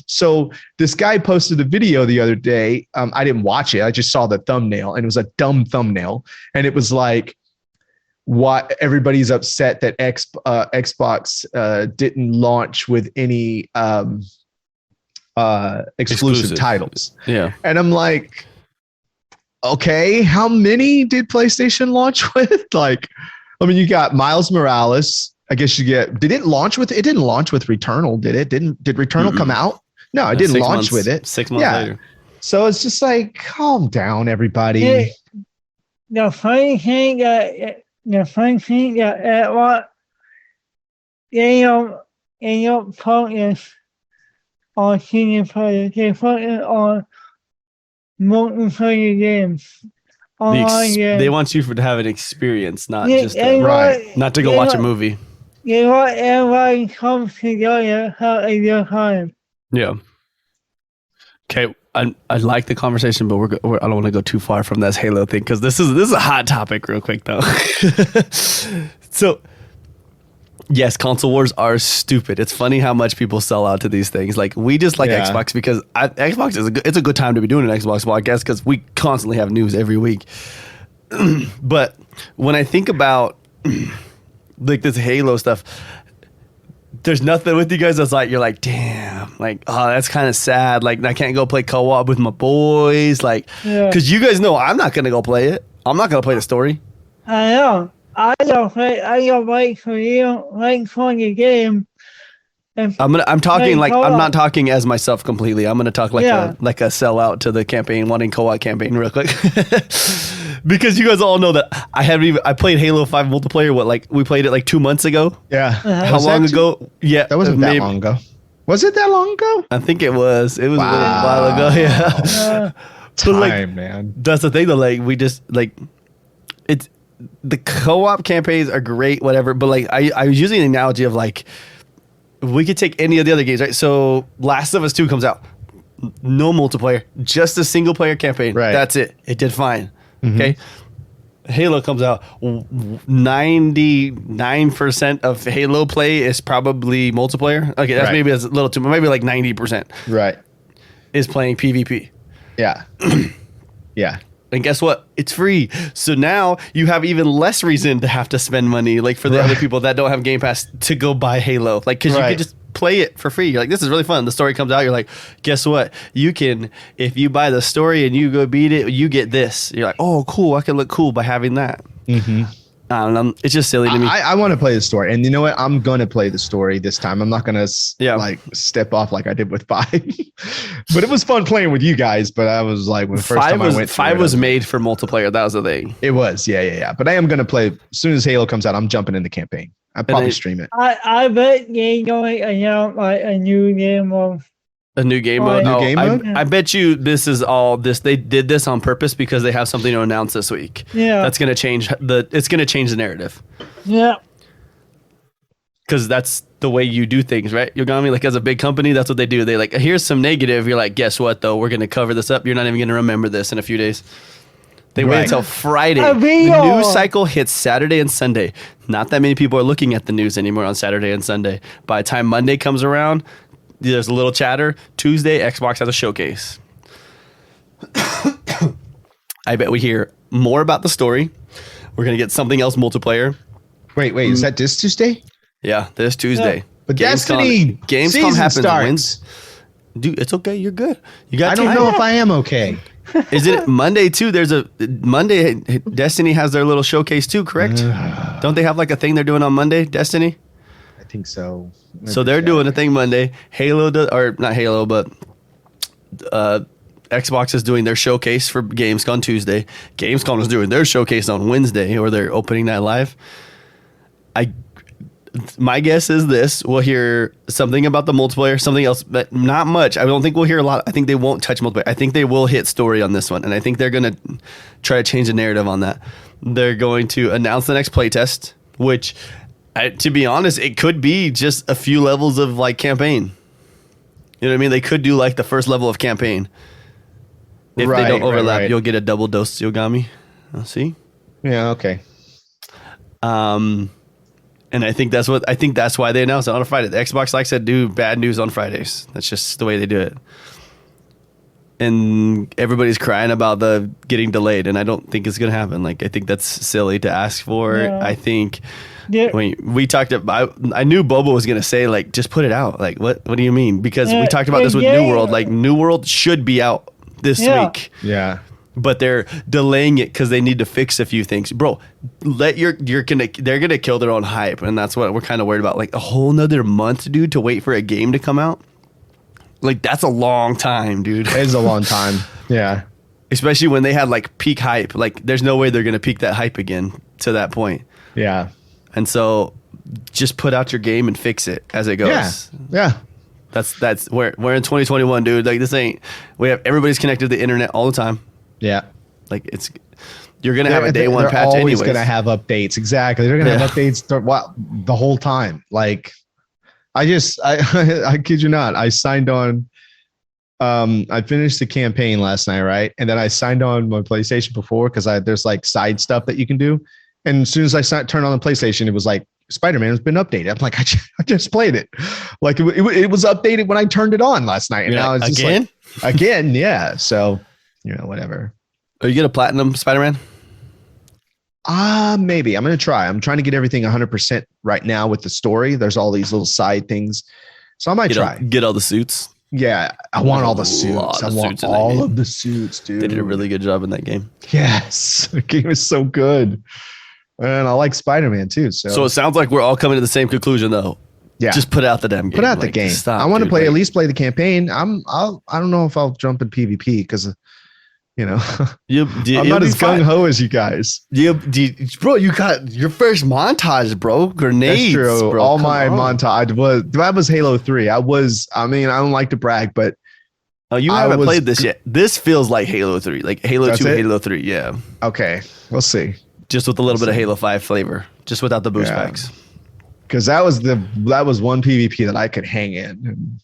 So this guy posted a video the other day. I didn't watch it. I just saw the thumbnail, and it was a dumb thumbnail. And it was like, what everybody's upset that Xbox didn't launch with any exclusive titles. Yeah. And I'm like, okay, how many did PlayStation launch with? Like, I mean, you got Miles Morales. I guess did it launch with Returnal? Did it? Did Returnal come out? No, it didn't launch with it. 6 months later. So it's just like, calm down, everybody. The funny thing that what they don't focus on single player. They focus on multiplayer games. They want you to have an experience, not just not to go watch a movie. You want everybody comes together, have a good time. Yeah. Okay, I like the conversation, but I don't want to go too far from this Halo thing because this is a hot topic, real quick though. So, yes, console wars are stupid. It's funny how much people sell out to these things. Like we just like Xbox because Xbox it's a good time to be doing an Xbox podcast because we constantly have news every week. But when I think about like this Halo stuff, there's nothing with you guys that's like, you're like, damn, like, oh, that's kind of sad. Like, I can't go play co-op with my boys. Like, because you guys know I'm not going to go play it. I'm not going to play the story. I know. I don't wait for you, wait for the game. I'm talking like, I'm not talking as myself completely. I'm going to talk like a sellout to the campaign, wanting co-op campaign real quick. Because you guys all know that I played Halo 5 multiplayer. We played it like 2 months ago. Yeah. How long ago? Yeah. That wasn't that long ago. Was it that long ago? I think it was. It was a while ago. Yeah. Time, man. That's the thing though. Like we just like it's the co-op campaigns are great, whatever. But like I was using an analogy of like we could take any of the other games, right? So Last of Us 2 comes out. No multiplayer, just a single player campaign. Right. That's it. It did fine. Okay. Halo comes out. 99% of Halo play is probably multiplayer. Okay, that's maybe a little too, maybe like 90%. Right. Is playing PvP. Yeah. Yeah. And guess what? It's free. So now you have even less reason to have to spend money, like for the other people that don't have Game Pass to go buy Halo. Like, because you can just play it for free. You're like, this is really fun. The story comes out. You're like, guess what? You can, if you buy the story and you go beat it, you get this. You're like, oh, cool. I can look cool by having that. I don't know. It's just silly to me. I want to play the story, and you know what? I'm gonna play the story this time. I'm not gonna like step off like I did with 5. But it was fun playing with you guys. But I was like, when the first time I went, 5 was made for multiplayer. That was the thing. It was, yeah. But I am gonna play as soon as Halo comes out. I'm jumping in the campaign. I'll probably stream it. I bet they're going to announce like a new game of. A new game mode. I bet you this is all this. They did this on purpose because they have something to announce this week. Yeah, that's gonna change the. It's gonna change the narrative. Yeah, because that's the way you do things, right? Yogomi, like as a big company, that's what they do. They like, here's some negative. You're like, guess what though? We're gonna cover this up. You're not even gonna remember this in a few days. They wait until Friday. The news cycle hits Saturday and Sunday. Not that many people are looking at the news anymore on Saturday and Sunday. By the time Monday comes around, there's a little chatter. Tuesday, Xbox has a showcase. I bet we hear more about the story. We're going to get something else multiplayer. Wait, is that this Tuesday? Yeah, this Tuesday. Yeah. But Gamescom happens Wednesday. Dude, it's okay. You're good. I don't know if I am okay. Isn't it Monday too? There's a Monday. Destiny has their little showcase too, correct? Don't they have like a thing they're doing on Monday, Destiny? I think so. So they're doing a thing Monday. Halo does, or not Halo, but Xbox is doing their showcase for Gamescom Tuesday. Gamescom is doing their showcase on Wednesday, or they're opening that live. My guess is this: we'll hear something about the multiplayer, something else, but not much. I don't think we'll hear a lot. I think they won't touch multiplayer. I think they will hit story on this one, and I think they're going to try to change the narrative on that. They're going to announce the next playtest, which, to be honest, it could be just a few levels of like campaign. You know what I mean? They could do like the first level of campaign. If they don't overlap, you'll get a double dose Yogomi. I'll see. Yeah. Okay. And I think that's why they announced it on a Friday. The Xbox likes to do bad news on Fridays. That's just the way they do it. And everybody's crying about the getting delayed, and I don't think it's gonna happen. Like, I think that's silly to ask for. Yeah. I think when we talked about, I knew Bobo was gonna say like, just put it out. Like, what do you mean? Because we talked about this with New World. Like, New World should be out this week. Yeah. But they're delaying it because they need to fix a few things, bro. They're gonna kill their own hype, and that's what we're kind of worried about. Like a whole nother month, dude, to wait for a game to come out. Like that's a long time, dude. It is a long time. Yeah, especially when they had like peak hype. Like there's no way they're gonna peak that hype again to that point. Yeah, and so just put out your game and fix it as it goes. Yeah. That's we're in 2021, dude. Like everybody's connected to the internet all the time. Yeah. Like you're going to have a day one patch anyways. They're always going to have updates. Exactly. They're going to have updates the whole time. Like I kid you not. I signed on. I finished the campaign last night. Right. And then I signed on my PlayStation before because there's like side stuff that you can do. And as soon as I turned on the PlayStation, it was like Spider-Man has been updated. I'm like, I just played it. Like it was updated when I turned it on last night. And now it's just again. Yeah. So, whatever. Are you going to platinum Spider-Man? Maybe. I'm going to try. I'm trying to get everything 100% right now with the story. There's all these little side things. So I might try. Get all the suits. Yeah. I want all the suits. I want all of the suits, dude. They did a really good job in that game. Yes. The game is so good. And I like Spider-Man too. So it sounds like we're all coming to the same conclusion though. Yeah. Just put out the damn game. Put out the game. Stop, I want to play, at least play the campaign. I don't know if I'll jump in PvP because I'm not as gung ho as you guys. Bro, you got your first montage, bro. Grenades. That's true. Bro. All my montage was Halo 3. I don't like to brag, but you haven't played this yet. This feels like Halo 3, like Halo 2, Halo 3. Yeah. Okay, we'll see. Just with a little bit of Halo 5 flavor, just without the boost packs. Because that was one PvP that I could hang in. And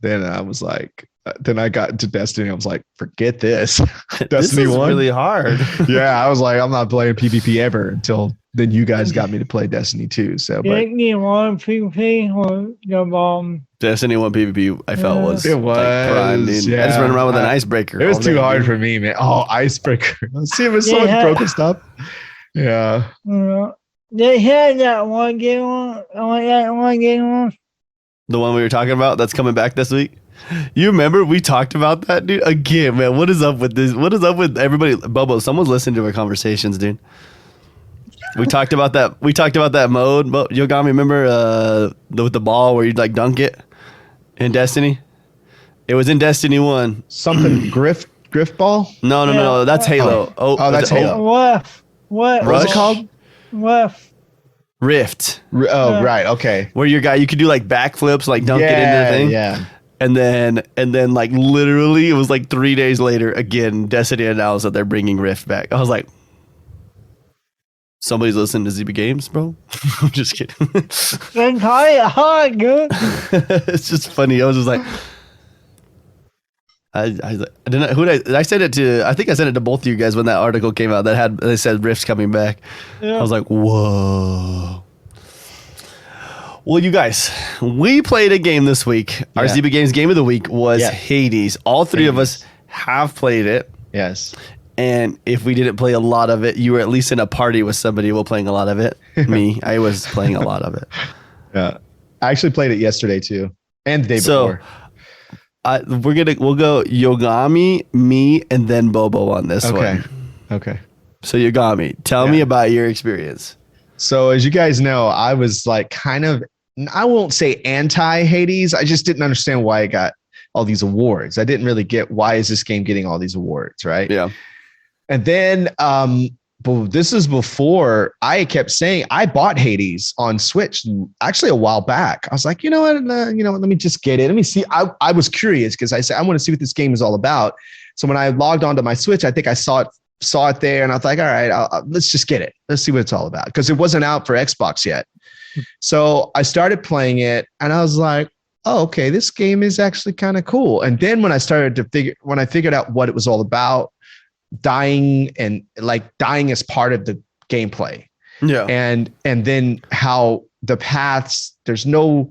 then I was like, then I got into Destiny. I was like, forget this. Destiny 1 really hard. Yeah, I was like, I'm not playing PvP ever until then. You guys got me to play Destiny 2. So, Destiny 1 PvP or the Destiny 1 PvP, I felt was it was. Like prime, I just ran around with an icebreaker. It was too hard for me, man. Oh, icebreaker! See, it was so much broken stuff. Yeah. They had that one game on. The one we were talking about that's coming back this week. You remember we talked about that, dude? Again, man, what is up with this? What is up with everybody? Bubba, someone's listening to our conversations, dude. We talked about that. We talked about that mode. Yogami, remember with the ball where you'd like dunk it in Destiny? It was in Destiny 1. Something griff ball. No. That's Halo. Oh, that's Halo. What? What's Rush? it called? What? Rift. Right. Okay. Where you could do like backflips, like dunk it into the thing. Yeah. And then like literally it was like 3 days later again, Destiny announced that they're bringing Rift back. I was like, somebody's listening to Zyba Games, bro. I'm just kidding. Then tie it hard, dude. It's just funny. I was just like, I didn't. Did I send it to? I think I sent it to both of you guys when that article came out. They said Rift's coming back. Yeah. I was like, whoa. Well, you guys, we played a game this week. Our Zyba Games game of the week was Hades. All three of us have played it. Yes. And if we didn't play a lot of it, you were at least in a party with somebody while playing a lot of it. Me, I was playing a lot of it. Yeah. I actually played it yesterday too. And the day before. We'll go Yogami, me, and then Bobo on this one. Okay. So Yogami, tell me about your experience. So as you guys know, I was like kind of, I won't say anti-Hades. I just didn't understand why it got all these awards. I didn't really get why is this game getting all these awards, right? Yeah. And then but this is before I kept saying I bought Hades on Switch actually a while back. I was like, you know what, let me just get it. Let me see. I was curious because I said I want to see what this game is all about. So when I logged onto my Switch, I think I saw it there, and I was like, all right, let's just get it. Let's see what it's all about because it wasn't out for Xbox yet. So I started playing it, and I was like, oh, okay, this game is actually kind of cool. And then when I figured out what it was all about, dying as part of the gameplay. Yeah. And then how the paths, there's no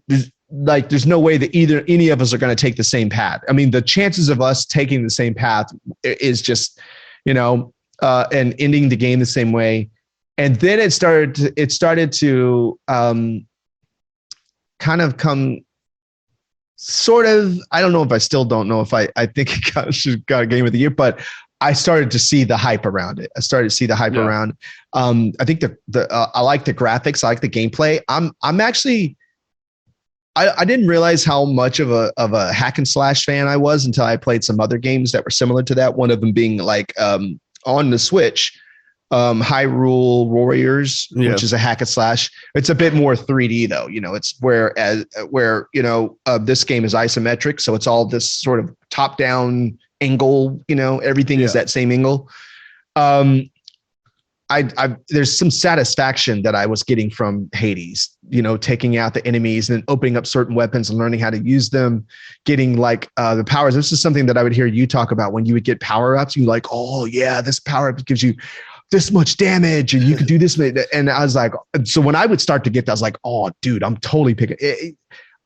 way that either any of us are going to take the same path. I mean, the chances of us taking the same path is just, and ending the game the same way. And then it started to kind of come sort of, I don't know if I still don't know if I think it should got a game of the year, but I started to see the hype around it. Around. I think I like the graphics. I like the gameplay. I'm actually, I didn't realize how much of a hack and slash fan I was until I played some other games that were similar to that. One of them being like on the Switch, Hyrule Warriors, which is a hack and slash. It's a bit more 3D though. It's where this game is isometric, so it's all this sort of top down angle. Everything is that same angle. There's some satisfaction that I was getting from Hades, taking out the enemies and opening up certain weapons and learning how to use them, getting like the powers. This is something that I would hear you talk about when you would get power ups. You like, oh yeah, this power up gives you this much damage and you can do this. And I was like, so when I would start to get that, I was like, oh dude, I'm totally picking it.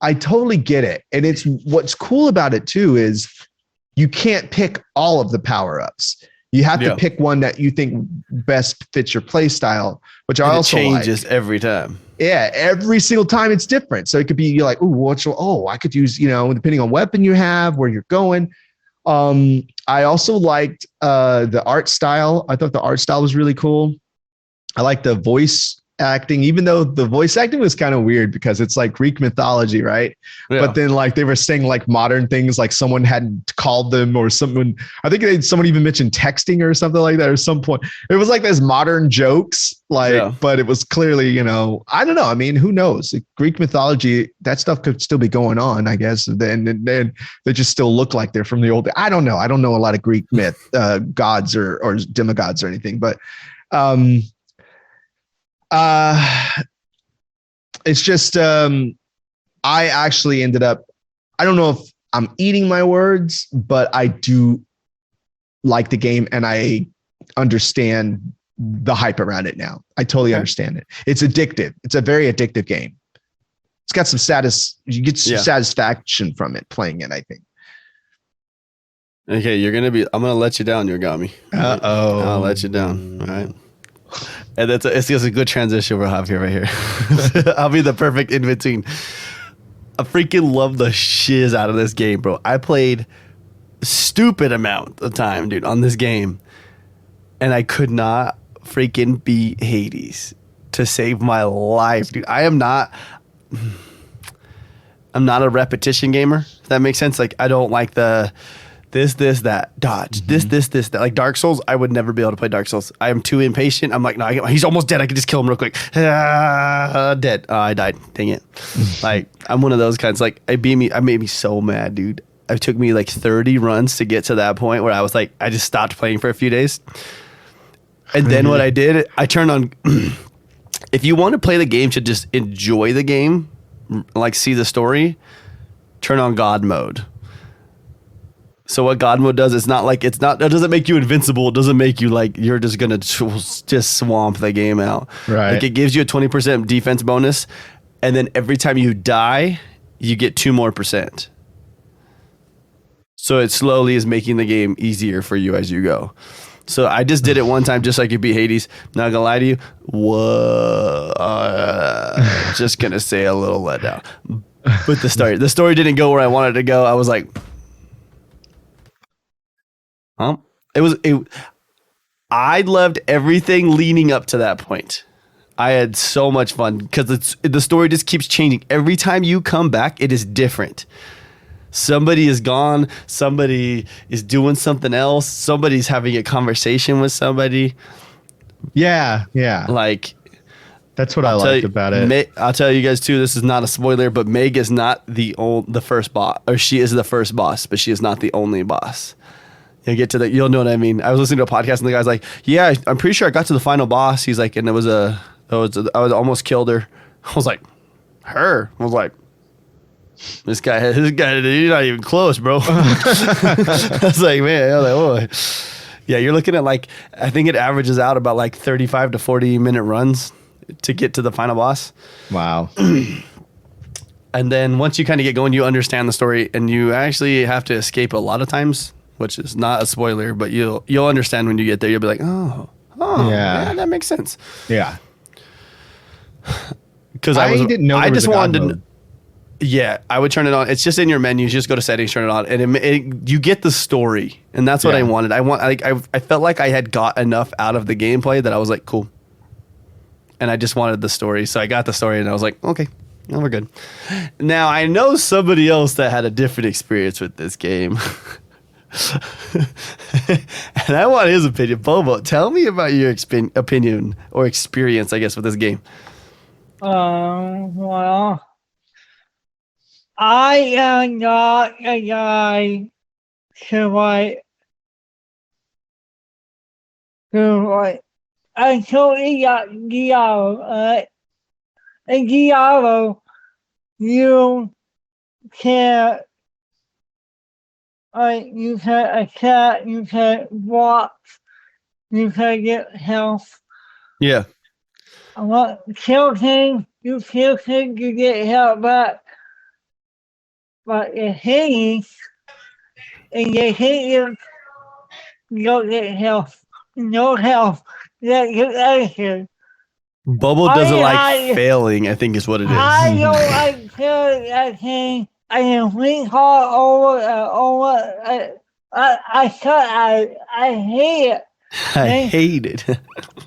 I totally get it. And it's what's cool about it too, is you can't pick all of the power ups. You have to pick one that you think best fits your play style, which I also changes every time. Yeah, every single time it's different. So it could be you're like, I could use, depending on weapon you have, where you're going. I also liked the art style. I thought the art style was really cool. I like the voice acting, even though the voice acting was kind of weird because it's like Greek mythology, right? Yeah. But then like they were saying like modern things, like someone hadn't called them or someone, I think someone even mentioned texting or something like that at some point. It was like this modern jokes, but it was clearly, I don't know. I mean, who knows? Greek mythology, that stuff could still be going on, I guess. And then they just still look like they're from the old, I don't know. I don't know a lot of Greek myth, gods or demigods or anything, but it's just I actually ended up, I don't know if I'm eating my words, but I do like the game and I understand the hype around it now. I totally understand it. It's addictive. It's a very addictive game. It's got some you get some satisfaction from it playing it, I think. Okay, I'm gonna let you down, Yogami. I'll let you down. All right. And it's just a good transition we'll have here right here. I'll be the perfect in between. I freaking love the shiz out of this game, bro. I played stupid amount of time, dude, on this game, and I could not freaking beat Hades to save my life, dude. I'm not a repetition gamer, if that makes sense. Like, I don't like the this, that, dodge, this, that. Like Dark Souls, I would never be able to play Dark Souls. I am too impatient. I'm like, no, he's almost dead. I can just kill him real quick. Dead. Oh, I died. Dang it. Like, I'm one of those kinds. Like, I made me so mad, dude. It took me like 30 runs to get to that point where I was like, I just stopped playing for a few days. And then what I did, I turned on. If you want to play the game to just enjoy the game, like see the story, turn on God mode. So what God mode does, it doesn't make you invincible. It doesn't make you like you're just gonna just swamp the game out. Right. Like, it gives you a 20% defense bonus, and then every time you die, you get 2% more. So it slowly is making the game easier for you as you go. So I just did it one time, just like you beat Hades. Not gonna lie to you, just gonna say a little letdown. But the story didn't go where I wanted it to go. I was like, I loved everything leading up to that point. I had so much fun because the story just keeps changing. Every time you come back, it is different. Somebody is gone. Somebody is doing something else. Somebody's having a conversation with somebody. Yeah. Like, that's what I liked about it. I'll tell you guys too. This is not a spoiler, but Meg is not the first boss, or she is the first boss, but she is not the only boss. You'll get to that. You'll know what I mean. I was listening to a podcast and the guy's like, "Yeah, I'm pretty sure I got to the final boss." He's like, and I was almost killed her. I was like, her. I was like, This guy, you're not even close, bro. I was like, man, I was like, oh. Yeah, you're looking at like, I think it averages out about like 35 to 40 minute runs to get to the final boss. Wow. And then once you kind of get going, you understand the story, and you actually have to escape a lot of times, which is not a spoiler, but you'll understand when you get there. You'll be like, oh, yeah, that makes sense. Yeah. Because I didn't know. I just wanted to. to. Yeah, I would turn it on. It's just in your menus. Just go to settings, turn it on, and you get the story, and that's what I wanted. I felt like I had got enough out of the gameplay that I was like, cool, and I just wanted the story. So I got the story, and I was like, okay, now we're good. Now I know somebody else that had a different experience with this game, and I want his opinion. Bobo, tell me about your opinion or experience, I guess, with this game. Well, I am not a guy I totally got Diablo, right? And Diablo, you can attack, you can block, you can get health. Yeah. Kill things, you kill things, you get health back. But in Hades, and you hit you, you don't get health. No health. That you anything. Bobo doesn't like failing, I think is what it is. I don't like failing that thing. I can think hard over. I hate it. I hate it.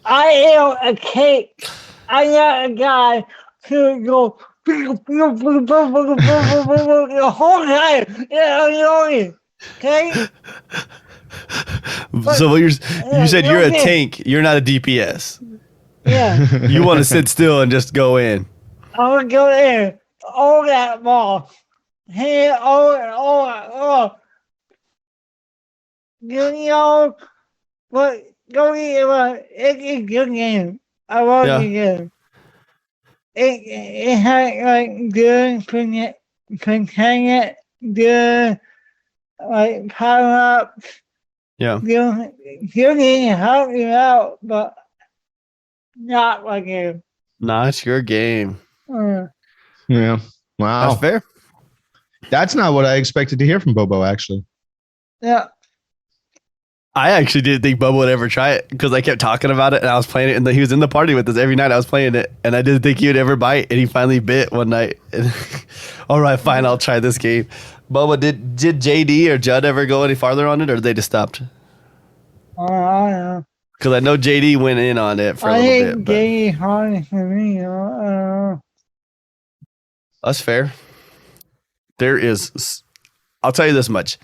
I am a cake. I'm not a guy who go the whole time. Yeah, okay? So you said you're a tank. You're not a DPS. Yeah. You want to sit still and just go in. I want to go in. All that ball. Hey, oh. You know, but go get it's a good game. I love the game. It had like good containment, good like power ups. Yeah. You can help you out, but not like you. Not your game. Yeah. Wow. That's fair. That's not what I expected to hear from Bobo, actually. Yeah. I actually didn't think Bobo would ever try it because I kept talking about it and I was playing it, and he was in the party with us every night. I was playing it and I didn't think he would ever bite, and he finally bit one night. And all right, fine, I'll try this game. Bobo, did JD or Judd ever go any farther on it, or they just stopped? I don't know. Because I know JD went in on it for a I little think bit. But getting hard for me. that's fair. I'll tell you this much.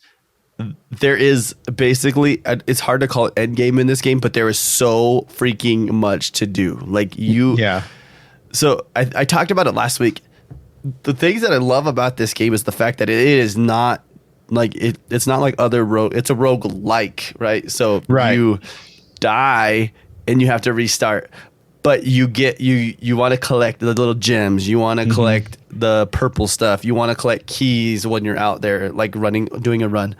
There is basically, it's hard to call it end game in this game, but there is so freaking much to do. Like Yeah. So I talked about it last week. The things that I love about this game is the fact that it is not like it's not like other it's a roguelike, right? So you die and you have to restart. But you get you want to collect the little gems. You want to collect the purple stuff. You want to collect keys when you're out there, like doing a run,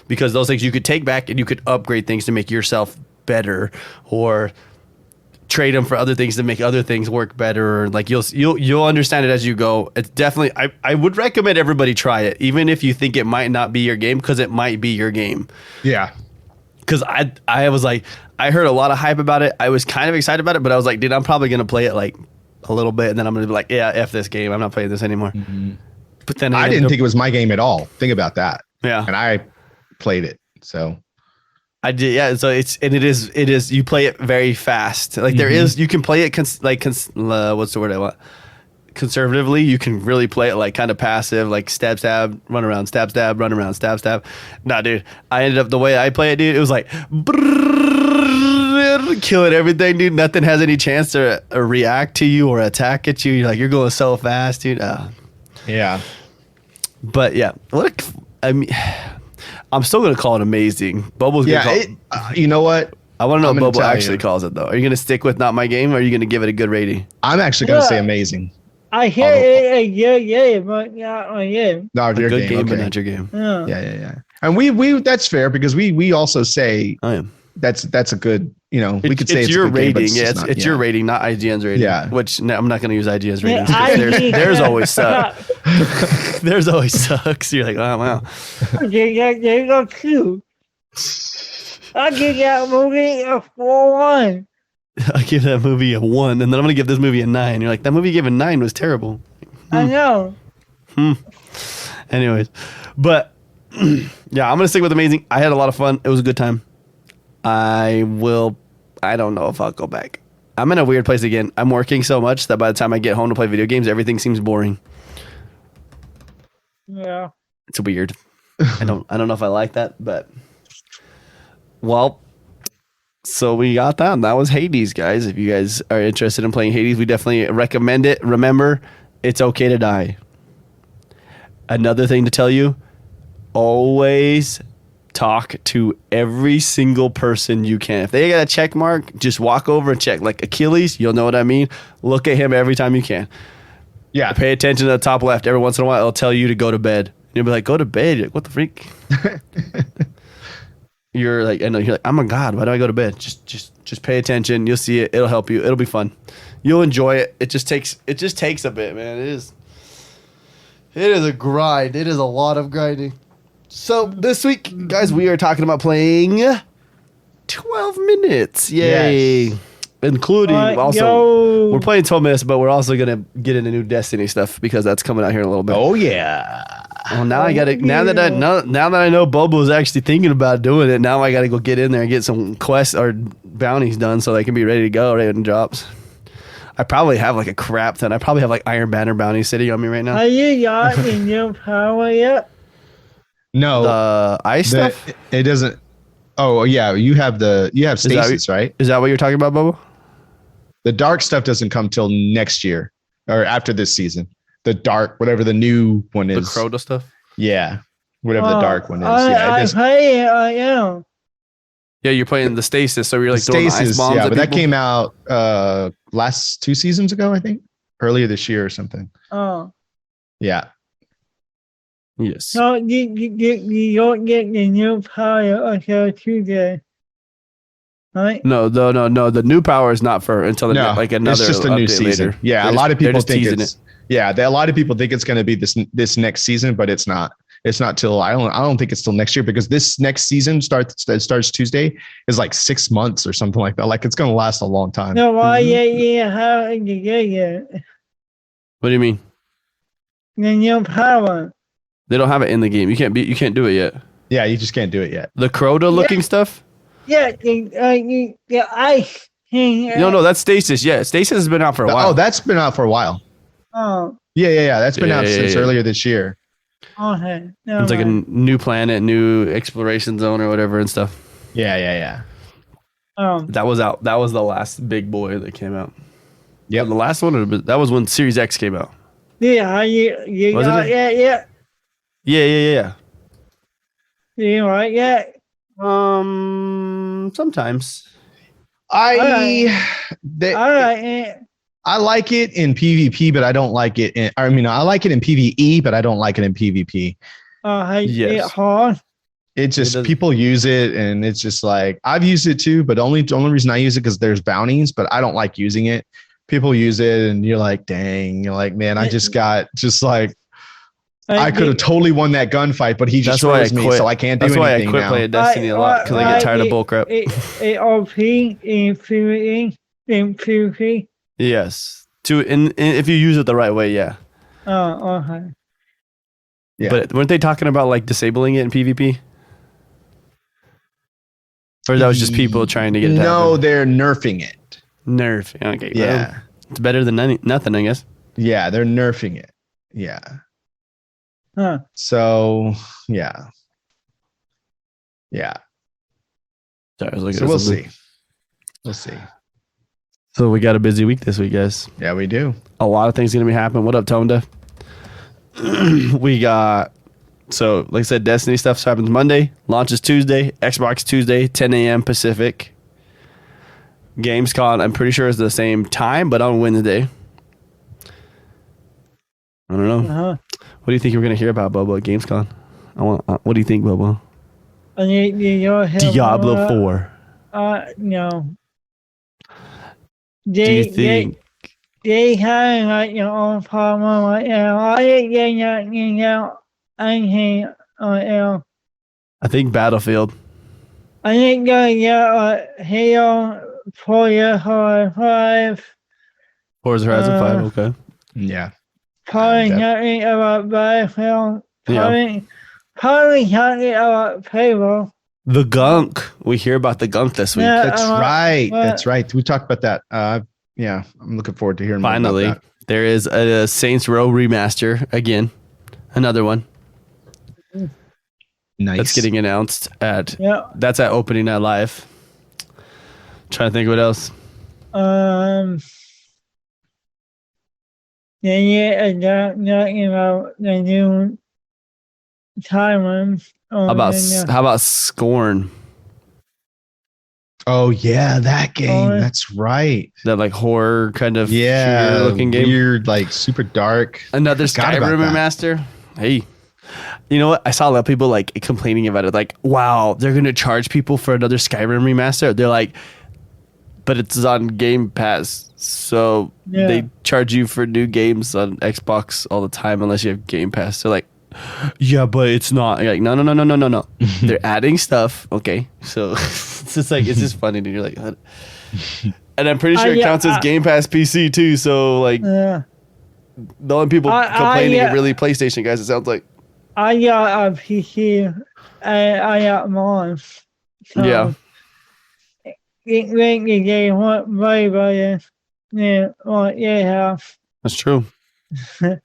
because those things you could take back and you could upgrade things to make yourself better, or trade them for other things to make other things work better. Or like you'll understand it as you go. It's definitely I would recommend everybody try it, even if you think it might not be your game, because it might be your game. Yeah. Because I was like, I heard a lot of hype about it. I was kind of excited about it, but I was like, dude, I'm probably going to play it like a little bit, and then I'm going to be like, yeah, F this game. I'm not playing this anymore. But then I didn't think it was my game at all. Think about that. Yeah. And I played it. So I did. Yeah. So it is, you play it very fast. Like you can play it what's the word I want? Conservatively. You can really play it like kind of passive, like stab, run around, stab, run around, stab. Nah, dude, I ended up the way I play it, dude. It was like killing everything, dude. Nothing has any chance to react to you or attack at you. You're going so fast, dude. yeah. But yeah, I'm still gonna call it amazing. Bobo's gonna call it. You know what? I want to know I'm what gonna Bobo tell actually you. calls it, though. Are you gonna stick with not my game, or are you gonna give it a good rating? I'm actually going to say Yeah. amazing. I hear it a good game, but not my game. No, A your good game, but okay. not your game. Yeah. Yeah. And we that's fair, because we also say I am. that's a good, we could say it's it's your a good game, but rating. Yeah, just it's not, your rating, not IGN's rating. Yeah. Which I'm not going to use IGN's Yeah, ratings. 'Cause there's always suck. Yeah. There's always sucks. You're like, oh wow. There you go too. I give that movie a 4-1. I give that movie a 1, and then I'm going to give this movie a 9. You're like, that movie you gave a 9 was terrible. I know. Anyways, but yeah, I'm going to stick with amazing. I had a lot of fun. It was a good time. I don't know if I'll go back. I'm in a weird place again. I'm working so much that by the time I get home to play video games, everything seems boring. Yeah. It's weird. I don't know if I like that, but well, so we got that. That was Hades, guys. If you guys are interested in playing Hades, we definitely recommend it. Remember, it's okay to die. Another thing to tell you, always talk to every single person you can. If they got a check mark, just walk over and check. Like Achilles, you'll know what I mean. Look at him every time you can. Yeah. Pay attention to the top left. Every once in a while, it'll tell you to go to bed. You'll be like, go to bed. You're like, what the freak? You're like, I'm a god. Why do I go to bed? Just pay attention. You'll see it. It'll help you. It'll be fun. You'll enjoy it. It just takes a bit, man. It is a grind. It is a lot of grinding. So this week, guys, we are talking about playing 12 minutes. Yay. Yes. Including yo. we're playing 12 minutes, but we're also going to get into new Destiny stuff because that's coming out here in a little bit. Oh yeah. Well, now I got to now that I know Bobo's actually thinking about doing it. Now I got to go get in there and get some quests or bounties done so they can be ready to go right when it drops. I probably have like a crap ton. I probably have like Iron Banner bounties sitting on me right now. Are you got the new power yet? No. The ice stuff? It doesn't. Oh yeah, you have stasis, right? Is that what you're talking about, Bobo? The dark stuff doesn't come till next year or after this season. The dark, whatever the new one is. The Crota stuff? Yeah. Whatever the dark one is. I play it right now. Yeah, you're playing the stasis, so you're like throwing the ice bombs. Yeah, at but that people? came out last 2 seasons ago, I think. Earlier this year or something. Oh. Yeah. Yes. So you don't get the new power until Tuesday. Right? No. The new power is not for until like another. It's just a new update season. later. Yeah, They're a lot of they're people just think teasing it's it. a lot of people think it's going to be this next season, but it's not. It's not till I don't think it's till next year, because this next season starts Tuesday is like 6 months or something like that. Like it's going to last a long time. No, why you haven't get yet? What do you mean? The new power. They don't have it in the game. You can't do it yet. Yeah, you just can't do it yet. The Crota looking stuff. Yeah, the ice thing. No, that's Stasis. Yeah, Stasis has been out for a while. Oh, that's been out for a while. Oh, Yeah. That's been out since Yeah. earlier this year. okay. It's like a new planet, new exploration zone or whatever and stuff. Yeah. That was out. That was the last big boy that came out. Yep. The last one, that was when Series X came out. Yeah, you Was got it? yeah. Yeah. You right, yeah. Sometimes. I like it in PvP, but I don't like it in. I mean, I like it in PvE, but I don't like it in PvP. It's hard. It's just people use it, and it's just like I've used it too, but the only reason I use it because there's bounties, but I don't like using it. People use it, and you're like, dang, you're like, man, I just got like. I could have totally won that gunfight, but he just froze me, so I can't do anything now. That's why I quit playing Destiny a lot, because I get tired of bullcrap. OP in PvE. Yes. If you use it the right way, yeah. Oh, okay. Yeah. But weren't they talking about like disabling it in PvP? Or that was just people trying to get it to happen? They're nerfing it. Nerf. Okay. Yeah. Well, it's better than nothing, I guess. Yeah, they're nerfing it. Yeah. Huh. So, yeah. Sorry, I was looking So at we'll something. see. We'll see. So we got a busy week this week, guys. Yeah, we do. A lot of things going to be happening. What up, Tonda? We got, so like I said, Destiny stuff happens Monday. Launches Tuesday. Xbox Tuesday, 10 a.m. Pacific. Gamescom, I'm pretty sure is the same time, but on Wednesday. I don't know. Uh-huh. What do you think we're going to hear about, Bobo, at Gamescom? What do you think, Bobo? Diablo 4. No. Do you think? They have like your own problem right now. I didn't get anything right now. I think Battlefield. I didn't get Halo 5. Forza Horizon 5, okay. Yeah. Probably nothing about Battlefield. Probably nothing about Payroll. The Gunk. We hear about the Gunk this week. Yeah. That's right. That's right. We talked about that. Yeah, I'm looking forward to hearing more Finally, about that. there is a Saints Row remaster again. Another one. Nice. That's getting announced at. Yeah. That's at opening night live. Trying to think of what else. Nothing about the new timeline. How about Scorn? Oh yeah, that game. That's right. That like horror kind of Yeah, looking game. Weird, like super dark. Another Forgot about Skyrim that. remaster. Hey, you know what? I saw a lot of people like complaining about it. Like, wow, they're gonna charge people for another Skyrim remaster. They're like, but it's on Game Pass, so they charge you for new games on Xbox all the time unless you have Game Pass. They're like, yeah, but it's not. You're like, no. They're adding stuff. Okay, so it's just like it's just funny, and you're like, what? And I'm pretty sure it counts as Game Pass PC too. So like, the only people complaining are really PlayStation guys. It sounds like. I got a PC. I got mine. So Yeah. It makes the game work way better than what they have. That's true. That's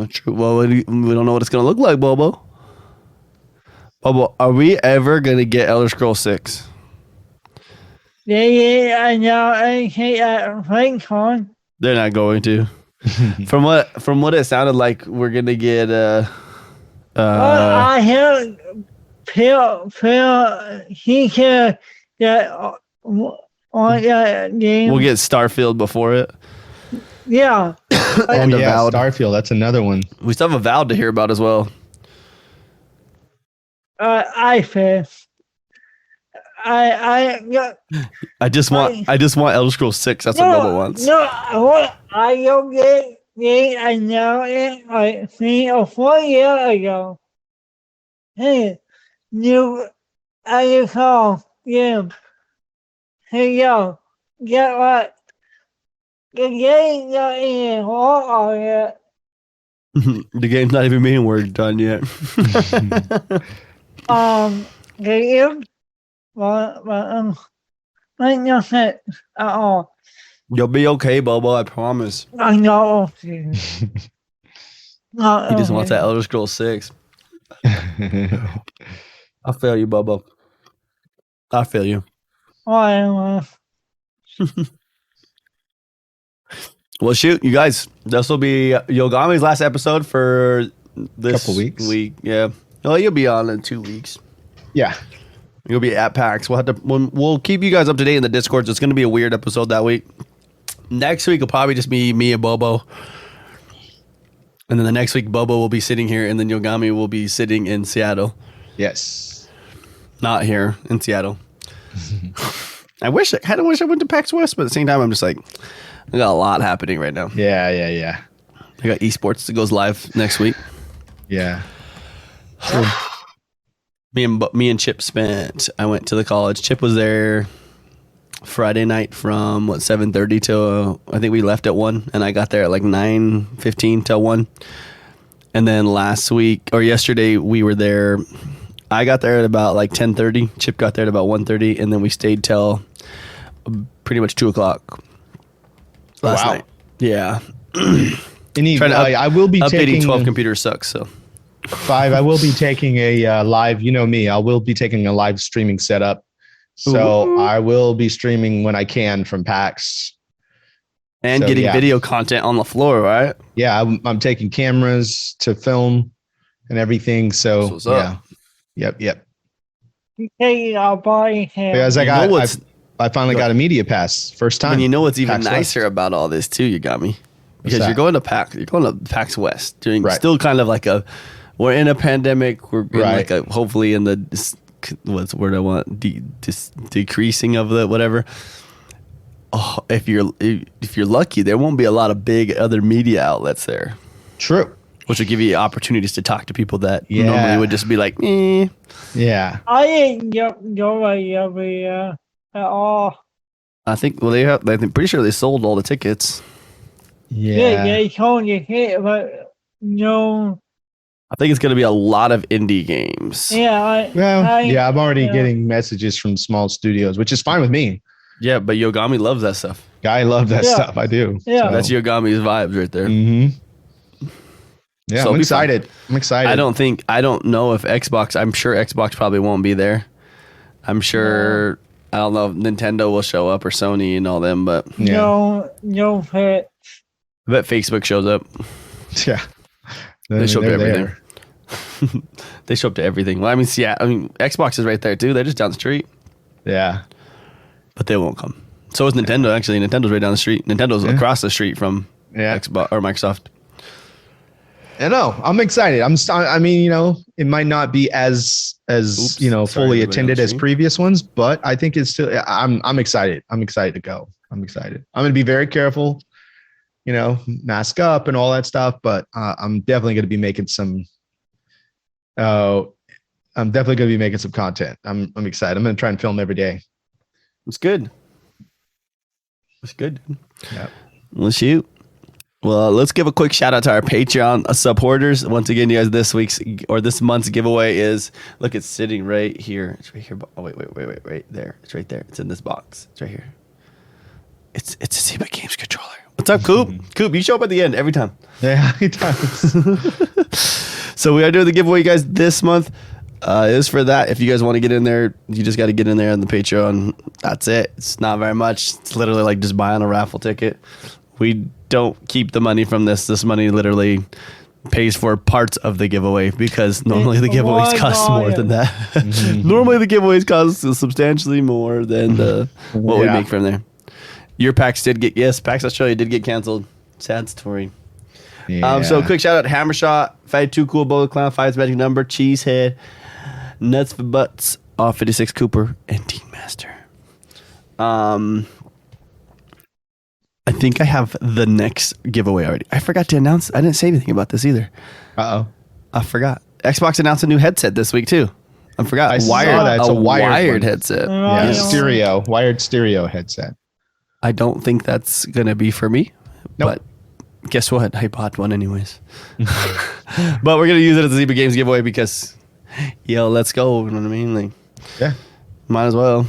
true. Well, we don't know what it's gonna look like, Bobo. Bobo, are we ever gonna get Elder Scrolls 6? They now anything at Quakecon. They're not going to. From what it sounded like, we're gonna get I heard Phil he can that on that game. we'll get Starfield before it. Yeah. And yeah, Avowed. Starfield. That's another one. We still have Avowed to hear about as well. I first. I just want Elder Scrolls 6. That's what Bobo wants. No, what I don't get I know it like 3 or 4 years ago. Hey, new I call game. Hey yo, get what? The game not even all yet. The game's not even being worked on yet. The game ain't nothing at all. You'll be okay, Bobo. I promise. I know. Okay. He just wants that Elder Scrolls 6. I feel you, Bobo. I feel you. Why? Well, shoot, you guys. This will be Yogami's last episode for this Couple weeks. week. Yeah. Oh, you'll be on in 2 weeks. Yeah. You'll be at PAX. We'll keep you guys up to date in the Discord. So it's going to be a weird episode that week. Next week will probably just be me and Bobo. And then the next week, Bobo will be sitting here, and then Yogami will be sitting in Seattle. Yes. Not here in Seattle. I kind of wish I went to PAX West, but at the same time, I'm just like, I got a lot happening right now. Yeah. I got esports that goes live next week. Yeah. Me and Chip I went to the college. Chip was there Friday night from 7:30 till I think we left at 1, and I got there at like 9:15 till 1. And then yesterday we were there. I got there at about like 10:30. Chip got there at about 1:30, and then we stayed till pretty much 2:00 last night. Yeah. I will be updating taking 12 computers sucks. So 5. I will be taking a live. You know me. I will be taking a live streaming setup. So Ooh. I will be streaming when I can from PAX. And getting video content on the floor, right? Yeah, I'm taking cameras to film and everything. So That's what's up. Yep. Okay, I'll buy him. Because I finally got a media pass first time. And you know what's even PAX nicer West. about all this too, you got me. Because that? you're going to PAX West, doing Right. still kind of like we're in a pandemic. We're in Right. like hopefully in the what's the word I want? Decreasing of the whatever. Oh, if you're lucky, there won't be a lot of big other media outlets there, True. which will give you opportunities to talk to people that Yeah. normally would just be like, eh. Yeah. I ain't go at all. I think I'm pretty sure they sold all the tickets. Yeah, they told you hit, but no. I think it's going to be a lot of indie games. Yeah, I'm already getting messages from small studios, which is fine with me. Yeah, but Yogami loves that stuff. I love that stuff. I do. Yeah. So. That's Yogami's vibes right there. Mm-hmm. Yeah, So I'm it'll be fun. excited. I'm excited. I don't know if Xbox. I'm sure Xbox probably won't be there. I'm sure. I don't know if Nintendo will show up or Sony and all them, but Yeah. No hit. I bet Facebook shows up. Yeah. They show up to They're everything. They show up to everything. Well, Xbox is right there too. They're just down the street, there. Yeah. but they won't come. So is Nintendo. Actually, Nintendo's right down the street. Nintendo's across the street from Xbox or Microsoft. I know. I'm excited. It might not be as fully attended as previous ones, but I think it's still. I'm excited. I'm excited to go. I'm excited. I'm going to be very careful. Mask up and all that stuff. But I'm definitely going to be making some. I'm definitely going to be making some content. I'm excited. I'm going to try and film every day. It's good. It's good. Yeah. Well, shoot. Well, let's give a quick shout out to our Patreon supporters. Once again, you guys, this month's giveaway is, look, it's sitting right here. It's right here. Oh, wait, right there. It's right there. It's in this box. It's right here. It's a Zyba Games controller. What's up, Coop? Coop, you show up at the end every time. Yeah, he does. So we are doing the giveaway, you guys, this month. It is for that. If you guys want to get in there, you just got to get in there on the Patreon. That's it. It's not very much. It's literally like just buying a raffle ticket. We don't keep the money from this. This money literally pays for parts of the giveaway because normally the giveaways cost more than that. Normally the giveaways cost substantially more than what we make from there. Your PAX PAX Australia did get canceled. Sad story. Yeah. So quick shout out to Hammershot, Fight Too Cool, Bullet Clown, Fights Magic Number, Cheesehead, Nuts for Butts, Off 56 Cooper, and Team Master. I think I have the next giveaway already. I forgot to announce. I didn't say anything about this either. I forgot. Xbox announced a new headset this week too. I forgot. I saw that. It's a wired headset. Yeah, wired stereo headset. I don't think that's gonna be for me. Nope. But guess what? I bought one anyways. But we're gonna use it as a Zyba Games giveaway because, let's go. You know what I mean? Like, Yeah. Might as well.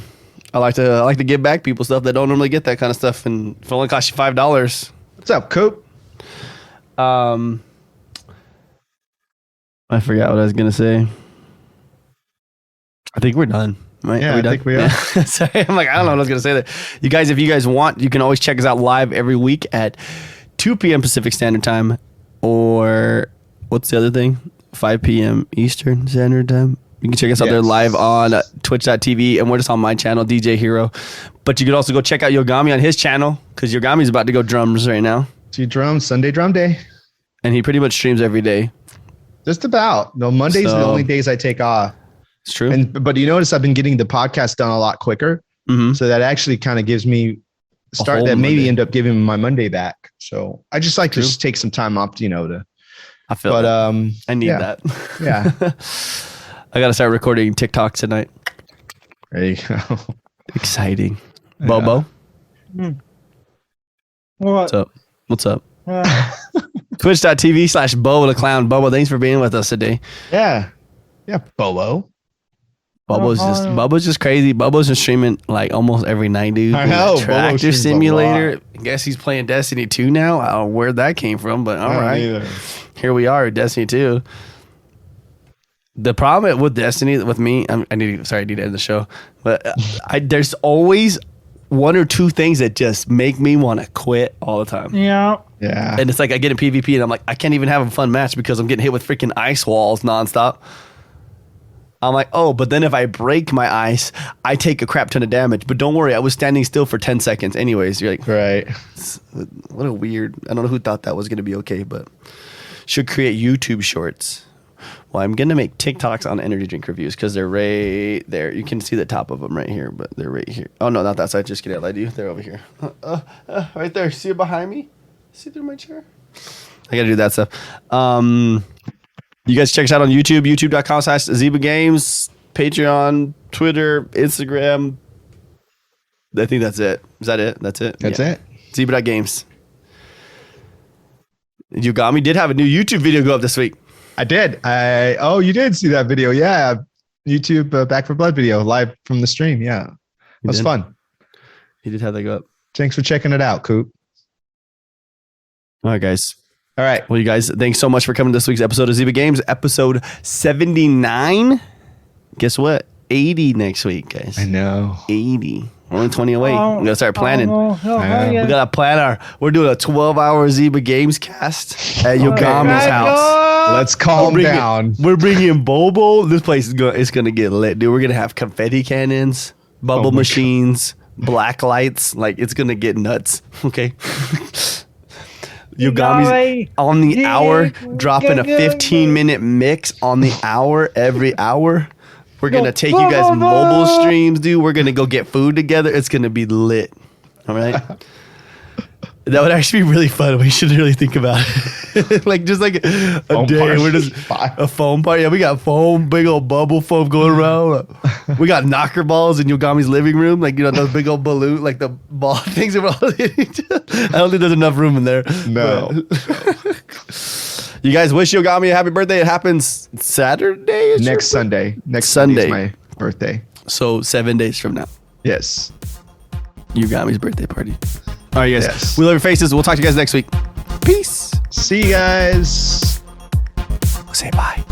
I like to give back people stuff that don't normally get that kind of stuff, and if it only costs you $5. What's up, Coop? I forgot what I was gonna say. I think we're done. Right? Yeah, Are we done? think we are. Sorry, I'm like, I don't know what I was gonna say there. You guys, if you guys want, you can always check us out live every week at 2 p.m. Pacific Standard Time, or what's the other thing? 5 p.m. Eastern Standard Time. You can check us out there live on twitch.tv, and we're just on my channel, DeeJayHerro. But you can also go check out Yogomi on his channel, because Yogami's about to go drums right now. See drums, Sunday drum day. And he pretty much streams every day. Just about. No, Mondays are the only days I take off. It's true. But you notice I've been getting the podcast done a lot quicker. Mm-hmm. So that actually kind of gives me maybe end up giving my Monday back. So I just like to just take some time off, to. I feel that. I need that. Yeah. I got to start recording TikTok tonight. There you go. Exciting. Yeah. Bobo. What? What's up? Twitch.tv/Bobo the Clown. Bobo, thanks for being with us today. Yeah. Yeah, Bobo. Bobo's just crazy. Bobo's just streaming like almost every night, dude. I know. Tractor Simulator. I guess he's playing Destiny 2 now. I don't know where that came from, but all right. Either. Here we are, Destiny 2. The problem with Destiny, with me, I need to end the show, but there's always one or two things that just make me want to quit all the time. Yeah. Yeah. And it's like I get in PvP and I'm like, I can't even have a fun match because I'm getting hit with freaking ice walls nonstop. I'm like, oh, but then if I break my ice, I take a crap ton of damage. But don't worry, I was standing still for 10 seconds anyways. You're like, right. What a weird, I don't know who thought that was going to be okay, but should create YouTube shorts. Well, I'm going to make TikToks on energy drink reviews because they're right there. You can see the top of them right here, but they're right here. Oh, no, not that side. Just kidding. I lied to you. They're over here. Right there. See it behind me? See through my chair? I got to do that stuff. You guys check us out on YouTube, youtube.com/Zyba Games, Patreon, Twitter, Instagram. I think that's it. Is that it? That's it? That's it. Zyba.games. Yogomi did have a new YouTube video go up this week. I did. You did see that video. Yeah. YouTube Back for Blood video live from the stream. Yeah. It was fun. He did have that go up. Thanks for checking it out, Coop. All right, guys. All right. Well, you guys, thanks so much for coming to this week's episode of Zyba Games, episode 79. Guess what? 80 next week, guys. I know. 80. We're only 20 away. We got to start planning. We Yeah. got to plan we're doing a 12-hour Zyba Games cast at Yogomi's house. Let's calm down. We're bringing Bobo. This place is going to get lit, dude. We're going to have confetti cannons, bubble machines, black lights. Like, it's going to get nuts. Okay. Yogomi's on the hour, dropping a 15-minute mix on the hour every hour. We're going to take you guys mobile streams, dude. We're going to go get food together. It's going to be lit. All right? That would actually be really fun. We should really think about it. Like, just like a foam day. party. We're just a foam party. Yeah, we got foam, big old bubble foam going around. We got knocker balls in Yogomi's living room. Like, those big old balloon, like the ball things. I don't think there's enough room in there. No. You guys wish Yogomi a happy birthday. It happens Saturday? Next Sunday. Next Sunday is my birthday. So 7 days from now. Yes. Yogomi's birthday party. All right, guys. Yes. We love your faces. We'll talk to you guys next week. Peace. See you guys. Say bye.